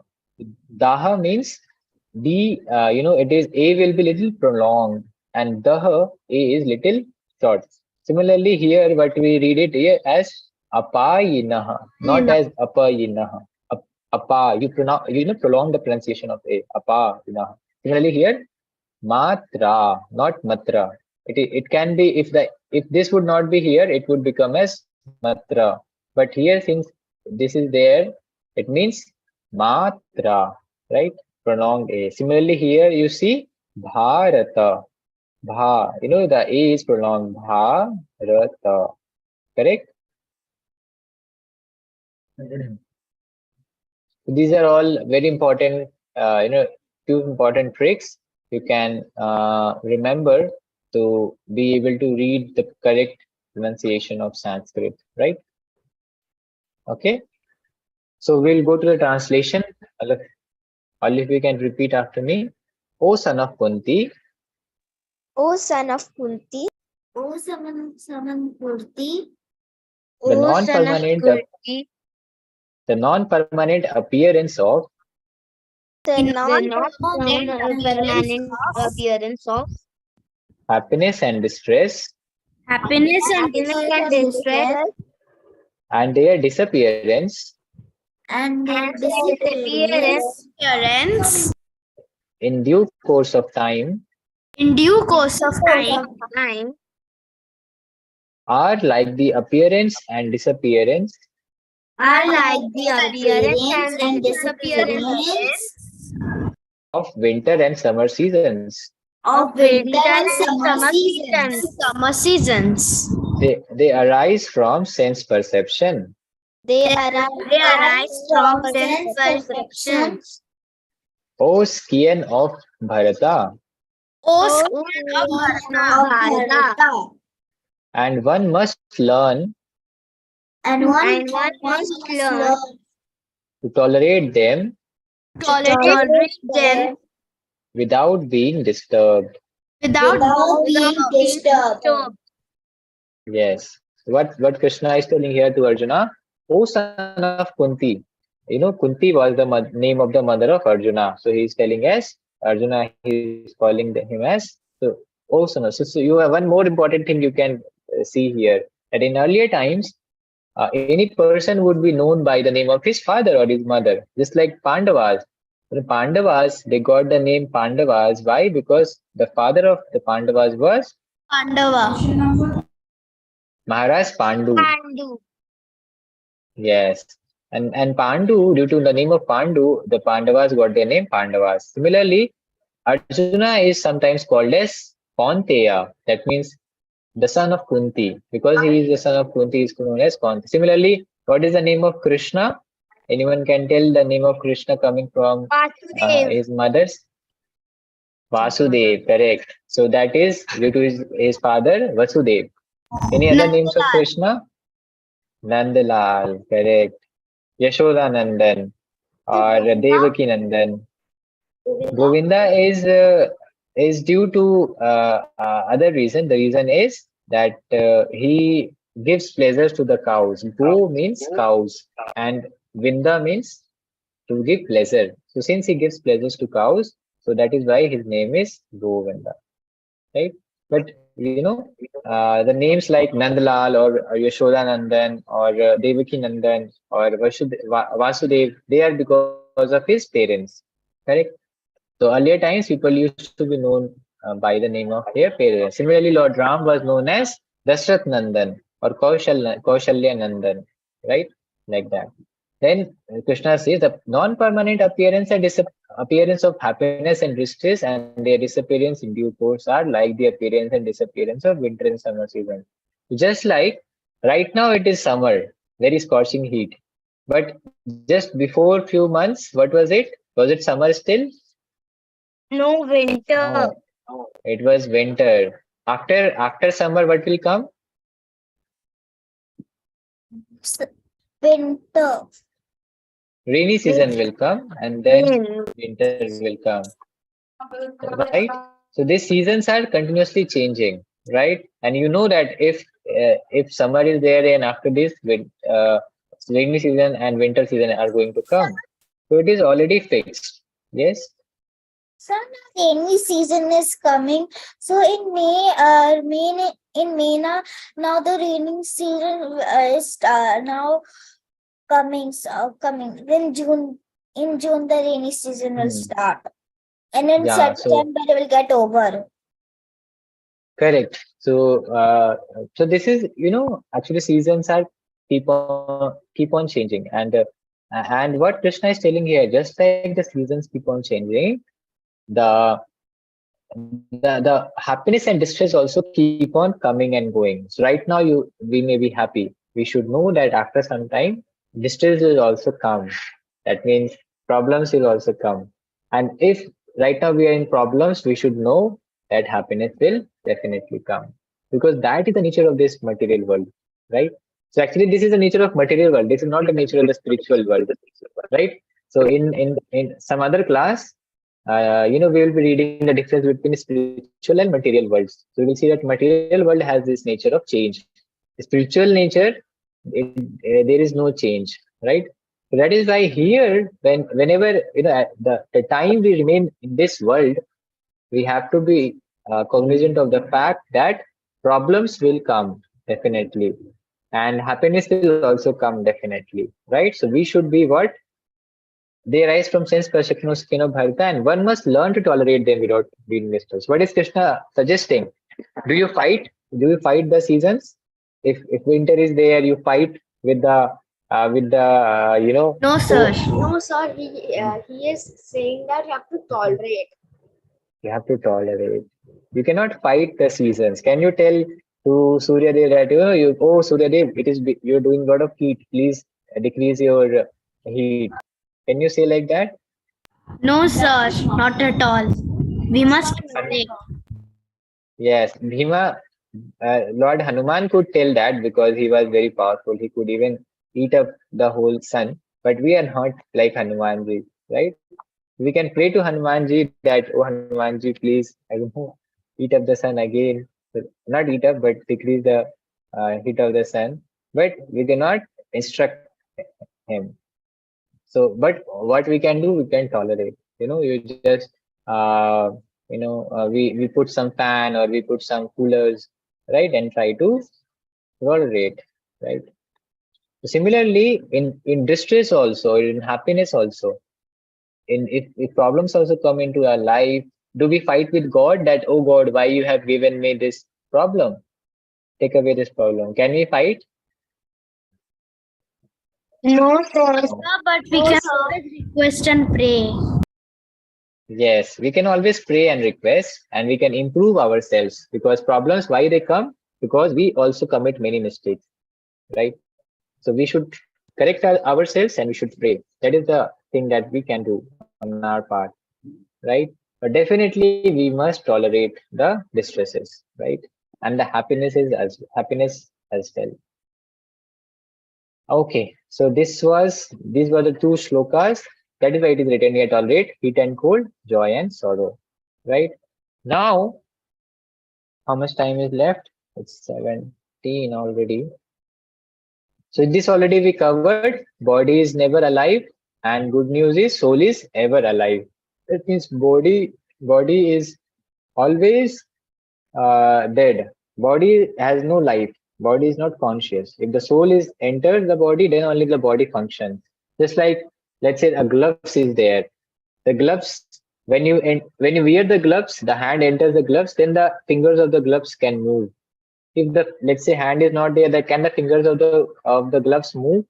Daha means it is A will be little prolonged and daha A is little short. Similarly, here what we read it here as Apayinaha, not as apayinaha. Apa, you pronounce, prolong the pronunciation of a. Apayinaha. Similarly here, matra, not matra. It can be, if this would not be here, it would become as matra. But here, since this is there, it means matra, right? Prolonged a. Similarly here, you see bharata. Bha, the a is prolonged. Bharata, correct? These are all very important, few important tricks you can remember to be able to read the correct pronunciation of Sanskrit, right? Okay, so we'll go to the translation. All of you can repeat after me. O son of Kunti, O son of Kunti, O Samanpurti, the O son of non-permanent, Kurti, the non-permanent appearance of the the non-permanent non-permanent appearance of happiness and distress, Happiness and happiness and distress and their disappearance and their disappearance disappearance in due course of time in due course of time of time are like the appearance and disappearance are like the appearance and disappearance of winter and summer seasons. of winter and summer seasons. summer seasons. They arise from sense perception. they They arise from sense perceptions. O scion of Bharata, O O Krishna Bharata. and one must learn And one must learn to tolerate them to tolerate them without being disturbed. without being disturbed. Yes. What Krishna is telling here to Arjuna, O son of Kunti. Kunti was the name of the mother of Arjuna. So he is telling us, Arjuna, he is calling him as, so, O son of. So you have one more important thing you can see here, that in earlier times, any person would be known by the name of his father or his mother, just like Pandavas. The Pandavas, they got the name Pandavas. Why? Because the father of the Pandavas was Pandava. Maharaj Pandu. Pandu. Yes. And Pandu, due to the name of Pandu, the Pandavas got their name Pandavas. Similarly, Arjuna is sometimes called as Kaunteya. That means the son of Kunti. Because he is the son of Kunti, he is known as Kaunti. Similarly, what is the name of Krishna? Anyone can tell the name of Krishna coming from Vasudev. his mother's? Vasudev, correct. So that is due to his father, Vasudev. Any other names of Krishna? Nandalal, correct. Yashoda Nandan or Devaki Nandan. Govinda is due to other reason. The reason is that he gives pleasures to the cows. Go means cows, and Vinda means to give pleasure. So since he gives pleasures to cows, so that is why his name is Govinda, right? But the names like Nandalal or Yashoda Nandan or Devaki Nandan or Vasudev, they are because of his parents, correct? So earlier times, people used to be known by the name of their parents. Similarly, Lord Ram was known as Dashrath Nandan or Kaushalya Nandan, right? Like that. Then Krishna says the non-permanent appearance and appearance of happiness and distress and their disappearance in due course are like the appearance and disappearance of winter and summer season. Just like right now it is summer, very scorching heat. But just before few months, what was it? Was it summer still? No winter. No, it was winter. After summer, what will come? Winter. Rainy season will come, and then Rain. winter will come. Right? So these seasons are continuously changing, right? And you know that if summer is there and after this, rainy season and winter season are going to come. So it is already fixed. Yes. So now rainy season is coming. So in May now the raining season is now coming. So coming in June the rainy season will start, and in Yeah, so September it will get over. correct. So this is, actually seasons are keep on changing, and what Krishna is telling here, just like the seasons keep on changing, the the happiness and distress also keep on coming and going. So right now we may be happy. We should know that after some time, distress will also come. That means problems will also come. And if right now we are in problems, we should know that happiness will definitely come. Because that is the nature of this material world, right? So actually this is the nature of material world. This is not the nature of the spiritual world, right? So in some other class, we will be reading the difference between spiritual and material worlds. So we will see that material world has this nature of change. Spiritual nature, there is no change, right? So that is why here, whenever at the time we remain in this world, we have to be cognizant of the fact that problems will come definitely, and happiness will also come definitely, right? So we should be what they arise from sense perception of skin of Bharata, and one must learn to tolerate them without being mistrust. What is Krishna suggesting? Do you fight? Do you fight the seasons? If winter is there, you fight with the No, sir. cold. No, sir. He is saying that you have to tolerate. You have to tolerate. You cannot fight the seasons. Can you tell to Surya Dev that Surya Dev, you're doing a lot of heat. Please decrease your heat. Can you say like that? No, sir. Not at all. We must Hun- pray. Yes, Bhima, Lord Hanuman could tell that because he was very powerful. He could even eat up the whole sun. But we are not like Hanumanji, right? We can pray to Hanumanji that, oh Hanumanji, please, I don't know, eat up the sun again. So, not eat up, but decrease the heat of the sun. But we cannot instruct him. So, but what we can do, we can tolerate. You just, we put some fan or we put some coolers, right, and try to tolerate, right. Similarly, in distress also, in happiness also, if problems also come into our life, do we fight with God that, oh God, why you have given me this problem? Take away this problem. Can we fight? No, sir. No. But we can always request and pray. Yes, we can always pray and request, and we can improve ourselves because problems, why they come? Because we also commit many mistakes, right? So we should correct ourselves and we should pray. That is the thing that we can do on our part, right? But definitely we must tolerate the distresses, right? And the happiness as well. Okay, so these were the two shlokas. That is why it is written here: tolerate heat and cold, joy and sorrow. Right? Now, how much time is left? It's 17 already. So this already we covered. Body is never alive, and good news is soul is ever alive. That means body is always dead. Body has no life. Body is not conscious. If the soul is enters the body, then only the body functions. Just like, let's say a gloves is there. The gloves, when you wear the gloves, the hand enters the gloves, then the fingers of the gloves can move. If the, let's say, hand is not there, then can the fingers of the gloves move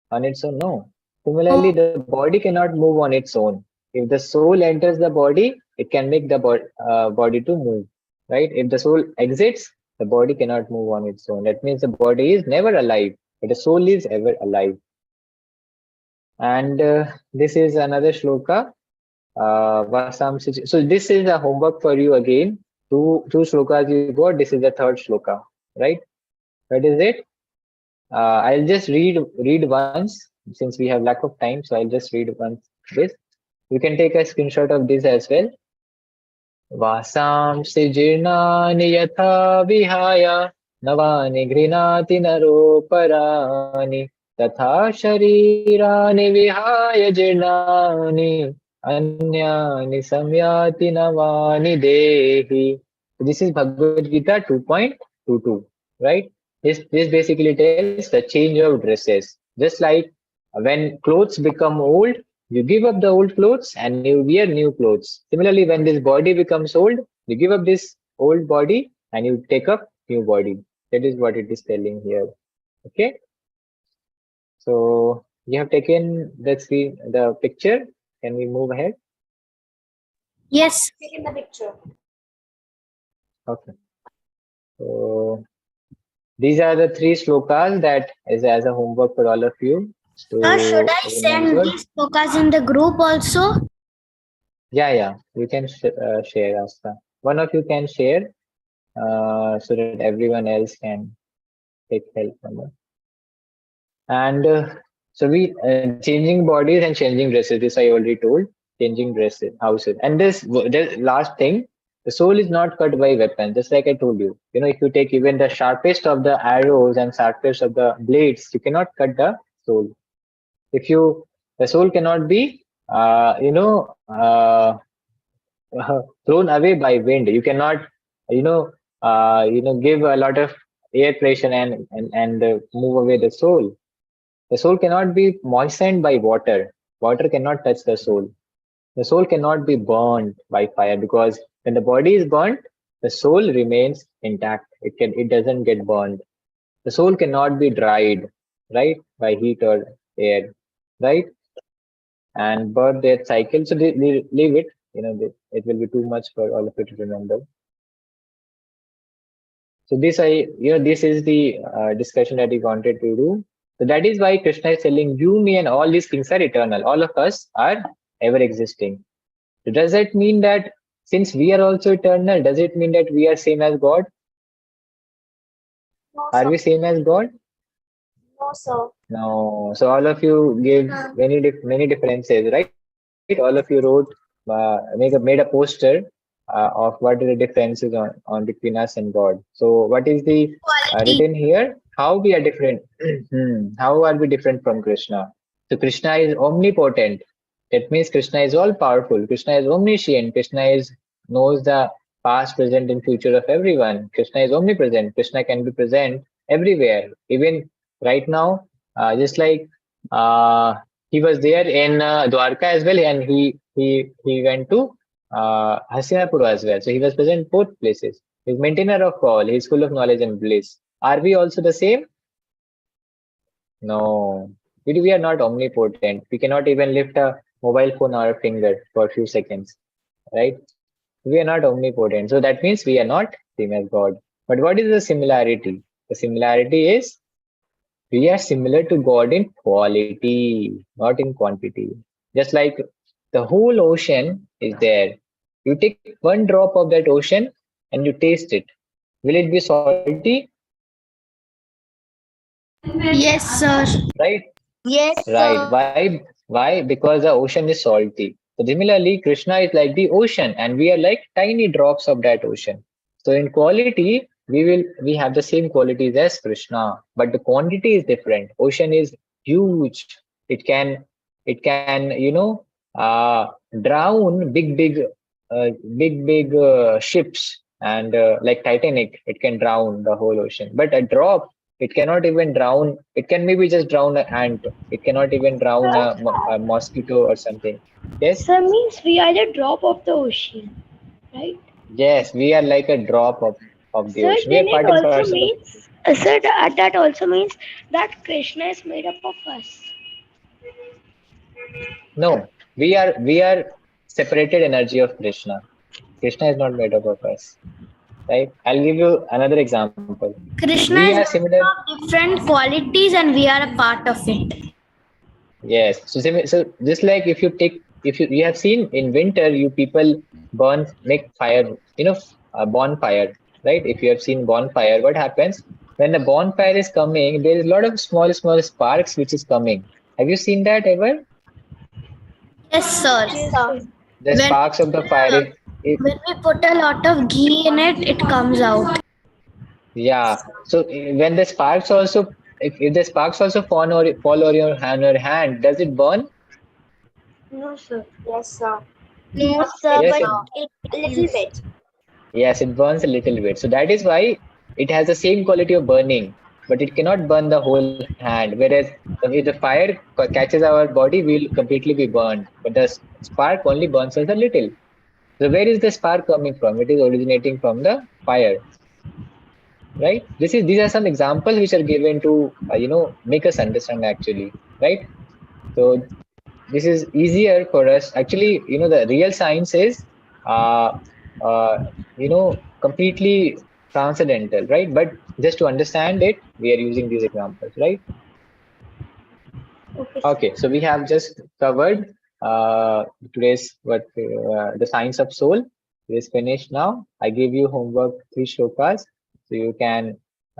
on its own? No. Similarly, the body cannot move on its own. If the soul enters the body, it can make the body to move, right? If the soul exits, the body cannot move on its own. That means the body is never alive, but the soul is ever alive. And this is another shloka. So this is a homework for you again. Two shlokas you got. This is the third shloka, right? What is it? I'll just read once since we have lack of time. So I'll just read once this. You can take a screenshot of this as well. Vasamsi jirnani yatha vihaya navani grinati naroparani तथा शरीरानि विहाय जीर्णानि Anyani samyati navani dehi. This is Bhagavad Gita 2.22, right? This basically tells the change of dresses. Just like when clothes become old, you give up the old clothes and you wear new clothes. Similarly, when this body becomes old, you give up this old body and you take up new body. That is what it is telling here. Okay. So you have taken the picture. Can we move ahead? Yes. Okay. So these are the three slokas that is as a homework for all of you Sir, should to I send remember. these focus in the group also? Yeah. You can share, Asta. One of you can share so that everyone else can take help from it. And so changing bodies and changing dresses. This I already told. Changing dresses, houses, and this last thing. The soul is not cut by weapons, just like I told you. If you take even the sharpest of the arrows and sharpest of the blades, you cannot cut the soul. The soul cannot be, thrown away by wind. You cannot, you know, give a lot of air pressure and move away the soul. The soul cannot be moistened by water. Water cannot touch the soul. The soul cannot be burned by fire because when the body is burnt, the soul remains intact. It doesn't get burned. The soul cannot be dried, right, by heat or air, right, and birth death cycle. So leave it. It will be too much for all of you to remember. So this is the discussion that we wanted to do. So that is why Krishna is telling you, me, and all these things are eternal. All of us are ever existing. So does that mean that since we are also eternal, does it mean that we are same as God? Are we same as God? No, sir. No. So all of you gave many differences, right? All of you wrote, made a poster of what are the differences on between us and God. So what is the Quality. written here? How we are different? How are we different from Krishna? So Krishna is omnipotent. That means Krishna is all powerful. Krishna is omniscient. Krishna knows the past, present, and future of everyone. Krishna is omnipresent. Krishna can be present everywhere, even right now. Just like he was there in Dwarka as well, and he went to Hastinapur as well. So he was present both places. He's maintainer of all. He's full of knowledge and bliss. Are we also the same? No. We are not omnipotent. We cannot even lift a mobile phone or a finger for a few seconds, right? We are not omnipotent. So that means we are not same as God. But what is the similarity? The similarity is we are similar to God in quality, not in quantity. Just like the whole ocean is there. You take one drop of that ocean and you taste it. Will it be salty? Yes, sir. Right? Yes, Right. sir. Why? Because the ocean is salty. So similarly, Krishna is like the ocean, and we are like tiny drops of that ocean. So in quality, we have the same qualities as Krishna, but the quantity is different. Ocean is huge. It can uh, drown big ships, and like Titanic, it can drown the whole ocean. But a drop, it cannot even drown. It can maybe just drown an ant. It cannot even drown a mosquito or something. Yes, So means we are the drop of the ocean, right? yes, we are like a drop of the Sir, ocean. We are then it part and also parcel of. means, sir, that also means that Krishna is made up of us. No, we are separated energy of Krishna. Krishna is not made up of us, right? I'll give you another example. We Krishna are is made similar. of different qualities and we are a part of it. Yes. So just like if you have seen in winter, you people make fire, a bonfire, right? If you have seen bonfire, what happens when the bonfire is coming? There is a lot of small sparks which is coming. Have you seen that ever? Yes, sir. Yes, Yes, sir. sir. The When sparks of the fire. when we put a lot of ghee in it, it comes out. Yeah. So when the sparks also, if the sparks also fall on your hand, does it burn? No, sir. Yes, sir. No, sir, Yes, but it, A little bit. yes, it burns a little bit. So that is why it has the same quality of burning, but it cannot burn the whole hand. Whereas if the fire catches our body, we'll completely be burned. But the spark only burns us a little. So where is the spark coming from? It is originating from the fire, right? These are some examples which are given to make us understand actually, right? So this is easier for us. Actually, the real science is uh, completely transcendental, right? But just to understand it, we are using these examples, right? Okay, sir. Okay, so we have just covered today's the science of soul. It is finished now. I gave you homework 3 shlokas, so you can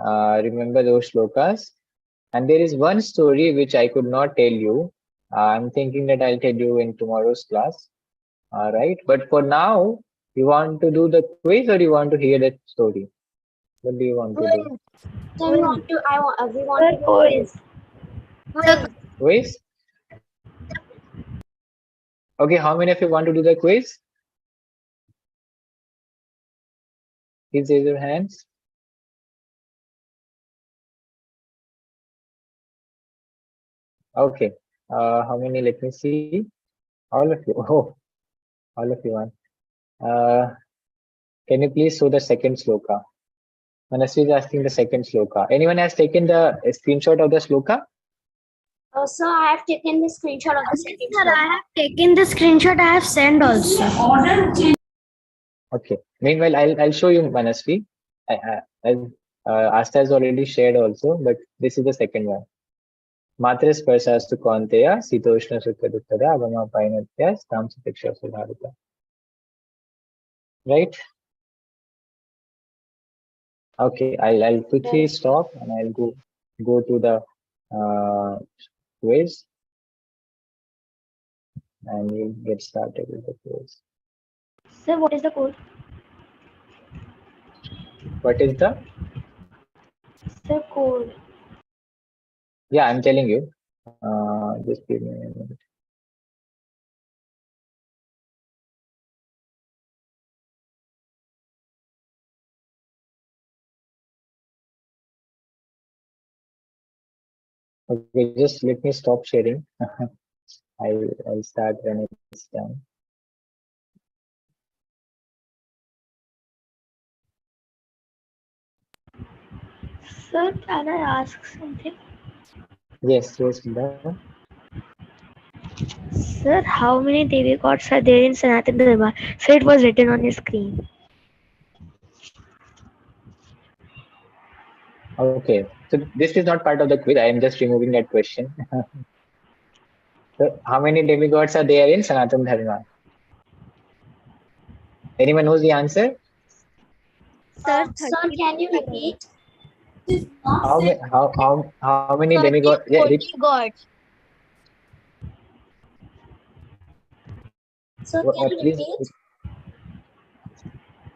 remember those shlokas. And there is one story which I could not tell you. I'm thinking that I'll tell you in tomorrow's class. All right, but for now, you want to do the quiz or you want to hear the story? What do you want to do? We want to Sir, do quiz. Sir, Quiz? Okay, how many of you want to do the quiz? Please raise your hands. Okay. How many? Let me see. All of you. Oh, all of you want. Uh, can you please show the second sloka? Manasvi is asking the second sloka. Anyone has taken the screenshot of the sloka? So I have taken the screenshot of the second sir, slide. I have taken the screenshot. I have sent also. Okay. Meanwhile, I'll show you Manasvi. Asta has already shared also, but this is the second one. Matra sparsastu kaunteya sitoshna sukhadukkada avama painatya stam sutiksha sudharita. Right? Okay, I'll quickly stop and I'll go to the quiz and we'll get started with the quiz. Sir, what is the code? What is the? Sir, code. Yeah, I'm telling you. Just give me a minute. Okay, just let me stop sharing. I'll start when it's done. Sir, can I ask something? Yes, Linda. Sir, how many Devi gods are there in Sanatan Dharma? So it was written on your screen. Okay, so this is not part of the quiz. I am just removing that question. So, how many demigods are there in Sanatan Dharma? Anyone knows the answer? Sir, can you repeat? How many demigods? Yeah, 40 gods. Sir, can you please. repeat?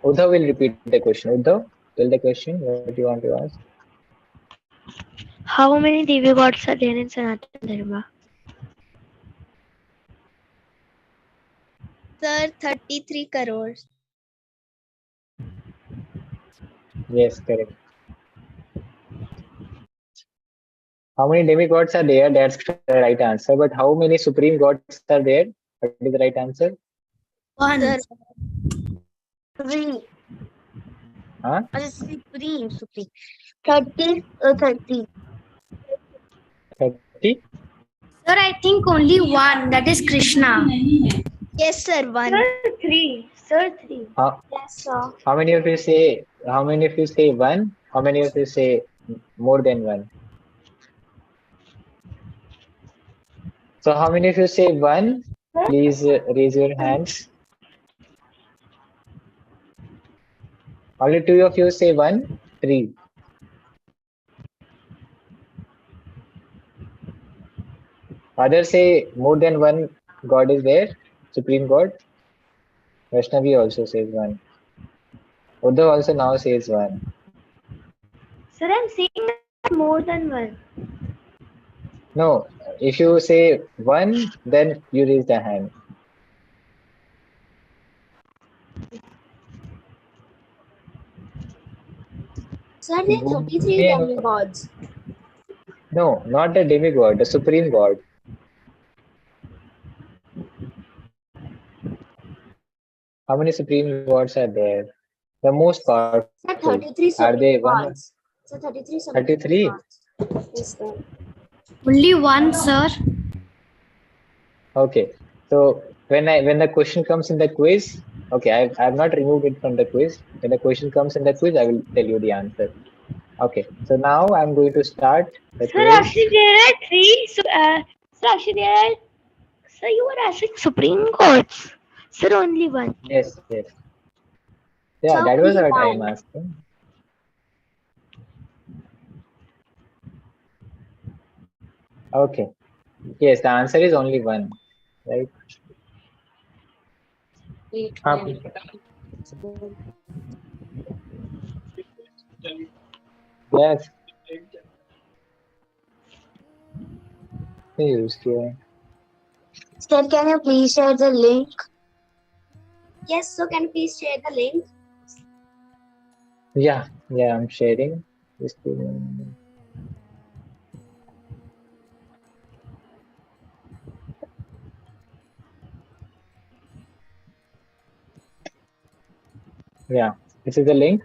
Uddhav will repeat the question. Uddhav, tell the question. What you want to ask? How many Devi gods are there in Sanatan Dharma? Sir, 33 crores. Yes, correct. How many demigods are there? That's the right answer. But how many supreme gods are there? What is the right answer? One. Sir, 3. Huh? Supreme. 30. 30. 30? Sir, I think only one. That is Krishna. yes, sir, one. Sir, 3. Sir, 3. Yes, sir. How many of you say? How many of you say one? How many of you say more than one? So how many of you say one? Please raise your hands. Only 2 of you say one. 3. Others say more than one God is there. Supreme God. Vaishnavi also says one. Uddhav also now says one. Sir, I'm saying more than one. No, if you say one, then you raise the hand. Sir, there are 33 demigods. No, not the demigod, the supreme god. How many supreme gods are there? The most powerful. Sir, 33 Are they supreme one? gods. Sir, 33 supreme 33? gods. Yes, sir. Only one, sir. Okay. So when the question comes in the quiz, okay, I've not removed it from the quiz. When the question comes in the quiz, I will tell you the answer. Okay. So now I'm going to start the Sir, quiz. actually there are three. So actually there are. Sir, you were asking supreme gods. Sir, only one. Yes, yes. Yeah, Sir, that was only what I'm one. asking. Okay. Yes, the answer is only one, right? Okay. Yes. Used here. Sir, can you please share the link? Yes, so can you please share the link? Yeah, I'm sharing. Just give me a minute. Yeah, this is the link.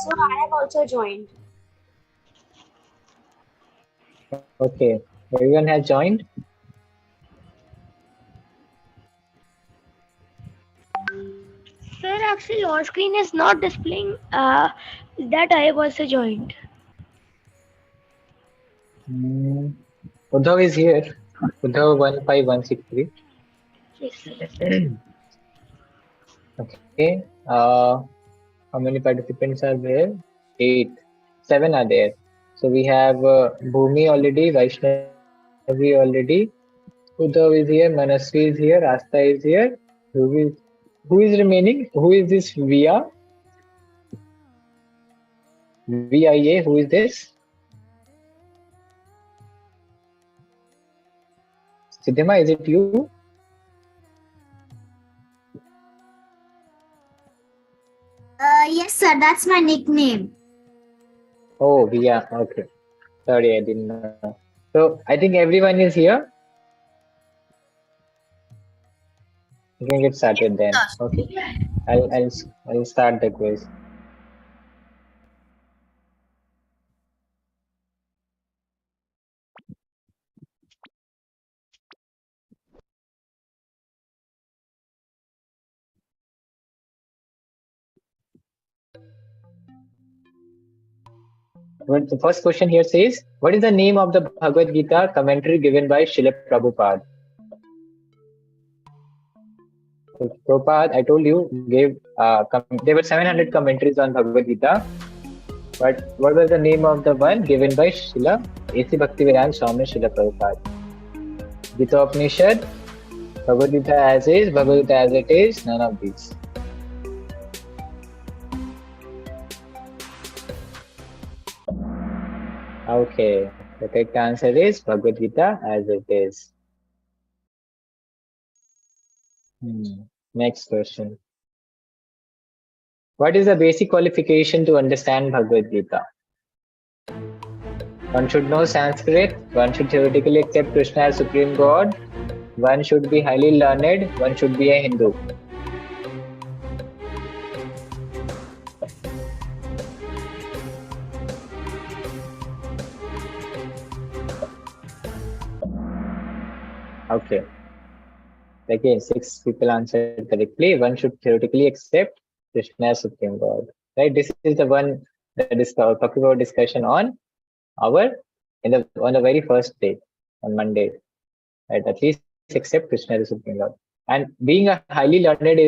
So I have also joined. Okay, everyone has joined. Sir, actually your screen is not displaying that I have also joined. Uddhav is here. Uddhav 15163. Yes, sir. Okay. How many participants are there? 8. 7 are there. So we have Bhumi already, Vaishnavi already, Uddhav is here, Manasvi is here, Asta is here. Who is remaining? Who is this Via? VIA, who is this? Siddhima, is it you? Yes, sir. That's my nickname. Oh, Via. Okay. Sorry, I didn't know. So I think everyone is here. You can get started then. Okay. I'll start the quiz. Well, the first question here says, what is the name of the Bhagavad Gita commentary given by Srila Prabhupada? So, Prabhupada, I told you, gave there were 700 commentaries on Bhagavad Gita, but what was the name of the one given by Srila A.C. Bhaktivedanta Swami Srila Prabhupada? Gita Upanishad, Bhagavad Gita as is, Bhagavad Gita as it is, none of these. Okay, the correct answer is Bhagavad Gita as it is. Next question. What is the basic qualification to understand Bhagavad Gita? One should know Sanskrit, one should theoretically accept Krishna as Supreme God, one should be highly learned, one should be a Hindu. Okay. Again, 6 people answered correctly. One should theoretically accept Krishna as Supreme God. Right? This is the one that is talking about discussion on our on the very first day, on Monday. Right? At least accept Krishna as Supreme God. And being a highly learned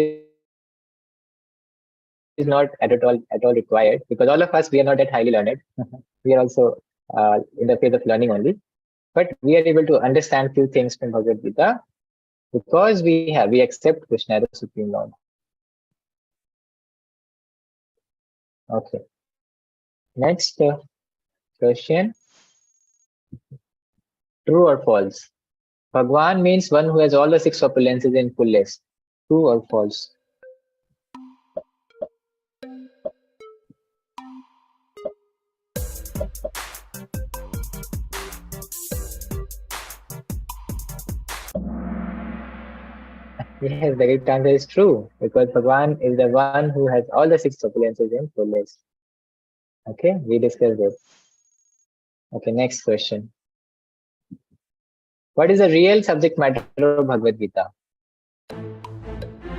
is not at all required, because all of us, we are not that highly learned. We are also in the phase of learning only, but we are able to understand few things from Bhagavad Gita because we accept Krishna as the Supreme Lord. Okay. Next question: true or false? Bhagwan means one who has all the 6 opulences in fullness. True or false? Yes, the correct answer is true, because Bhagwan is the one who has all the 6 opulences in fullness. Okay, we discussed it. Okay, next question. What is the real subject matter of Bhagavad Gita?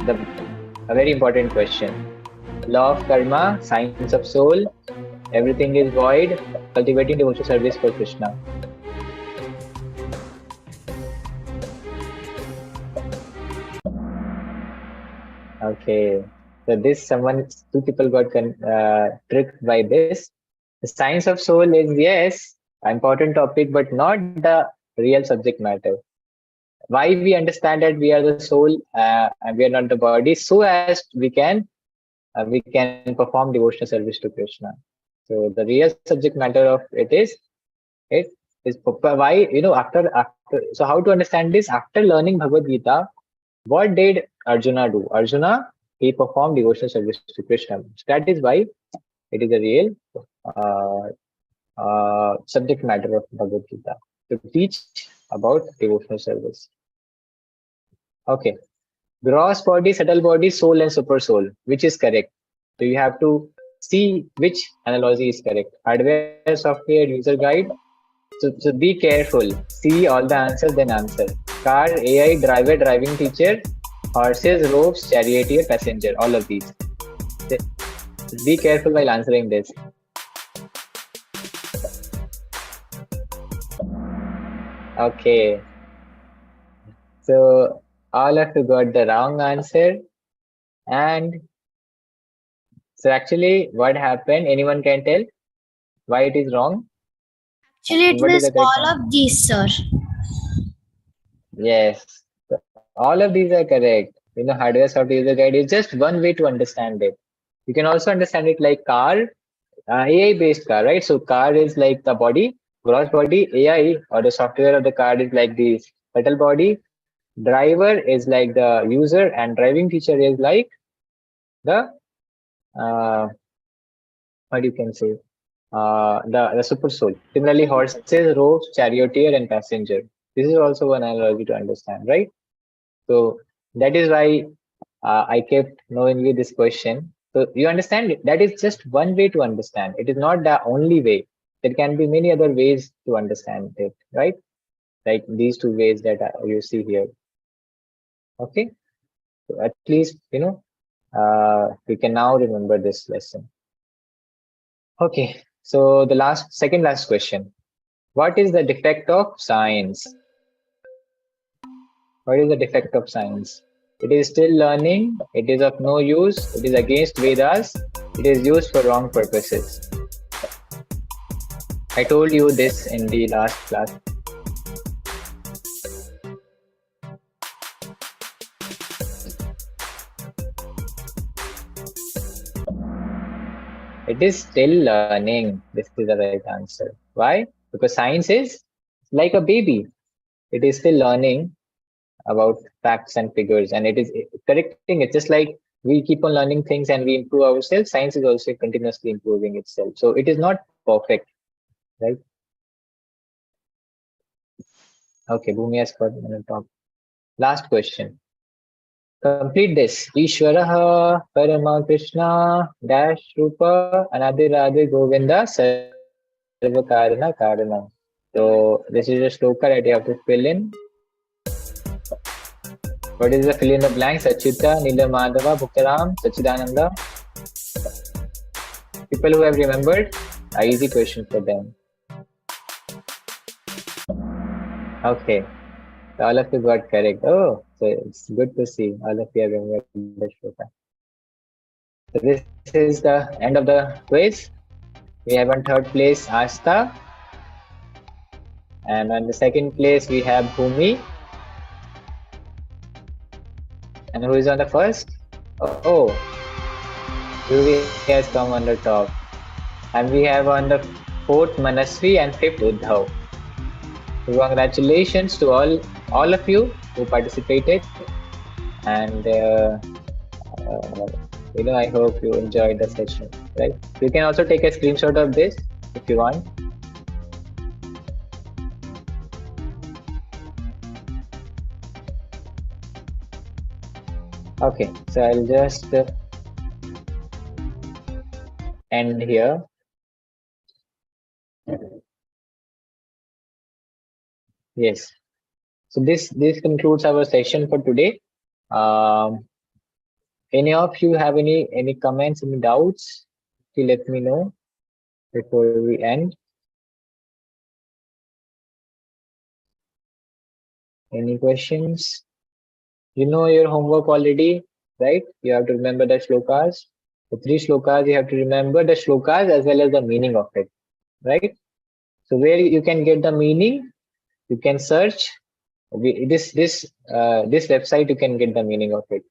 A very important question. Law of karma, science of soul, everything is void, cultivating devotional service for Krishna. Okay, so two people got tricked by this. The science of soul is, yes, an important topic, but not the real subject matter. Why we understand that we are the soul and we are not the body, so as we can perform devotional service to Krishna. So the real subject matter of it is why, so how to understand this? After learning Bhagavad Gita, what did Arjuna do? Arjuna, he performed devotional service to Krishna. So that is why it is a real subject matter of Bhagavad Gita, to teach about devotional service. Okay. Gross body, subtle body, soul and super soul. Which is correct? So you have to see which analogy is correct. Hardware, software, user guide. So be careful. See all the answers, then answer. Car, AI, driver, driving teacher, horses, ropes, charioteer, passenger. All of these. Be careful while answering this. Okay. So all of you got the wrong answer. And so actually what happened? Anyone can tell why it is wrong? Actually, it What is was the correct all answer? of these, sir. Yes. So all of these are correct. Hardware, software, user guide is just one way to understand it. You can also understand it like car, AI based car, right? So car is like the body, gross body, AI or the software of the car is like the subtle body, driver is like the user, and driving teacher is like the what you can say, the super soul. Similarly, horses, ropes, charioteer, and passenger. This is also one analogy to understand, right? So that is why I kept knowingly this question. So you understand it? That is just one way to understand. It is not the only way. There can be many other ways to understand it, right? Like these two ways that you see here. Okay. So at least, we can now remember this lesson. Okay. So the second last question. What is the defect of science? What is the defect of science? It is still learning. It is of no use. It is against Vedas. It is used for wrong purposes. I told you this in the last class. It is still learning. This is the right answer. Why? Because science is like a baby. It is still learning about facts and figures, and it is correcting it. Just like we keep on learning things and we improve ourselves, science is also continuously improving itself. So it is not perfect, right? Okay, Bhumi has got on top. Last question. Complete this. Ishwaraha Parama Krishna Dash Rupa Anadiradi Govinda Sarva Karana So this is a shloka that you have to fill in. What is the fill in the blanks? Achyuta, Nila Madhava, Bhuktaram, Sachidananda. People who have remembered, a easy question for them. Okay, so all of you got correct. Oh, so it's good to see all of you have remembered the shloka. So this is the end of the quiz. We have on third place Asta, and on the second place we have Bhumi. And who is on the first? Oh, Ruby has come on the top. And we have on the fourth Manasvi and fifth Uddhav. So congratulations to all of you who participated. And I hope you enjoyed the session. Right? You can also take a screenshot of this if you want. Okay, so I'll just end here. Yes. So this concludes our session for today. Any of you have any comments, any doubts? Please let me know before we end. Any questions? You know your homework already, right? You have to remember the shlokas. The 3 shlokas, you have to remember the shlokas as well as the meaning of it, right? So where you can get the meaning, you can search this website. You can get the meaning of it.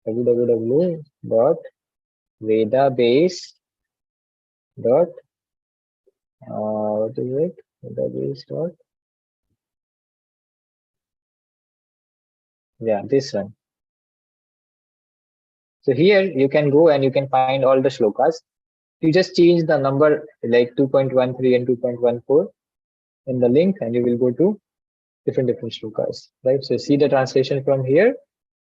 www.vedabase. What is it? Vedabase. Yeah, this one. So here you can go and you can find all the shlokas. You just change the number like 2.13 and 2.14 in the link, and you will go to different shlokas, right? So see the translation from here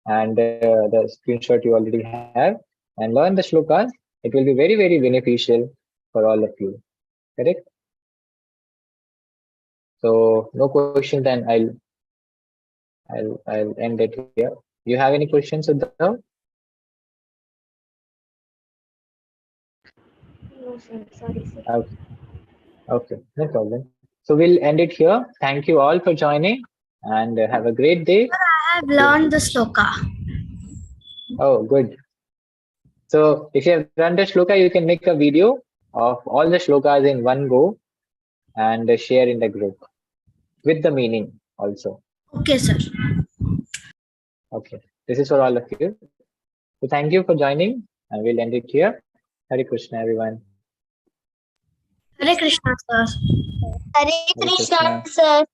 and the screenshot you already have, and learn the shlokas. It will be very, very beneficial for all of you. Correct? So no questions, then I'll end it here. You have any questions, Uddhav? No, sir. Sorry, sir. Okay, no problem. So we'll end it here. Thank you all for joining, and have a great day. I have learned the sloka. Oh, good. So if you have done the shloka, you can make a video of all the shlokas in one go and share in the group with the meaning also. Okay, sir. Okay, this is for all of you. So thank you for joining, and we'll end it here. Hare Krishna, everyone. Hare Krishna, sir. Hare Hare Krishna, Krishna. sir.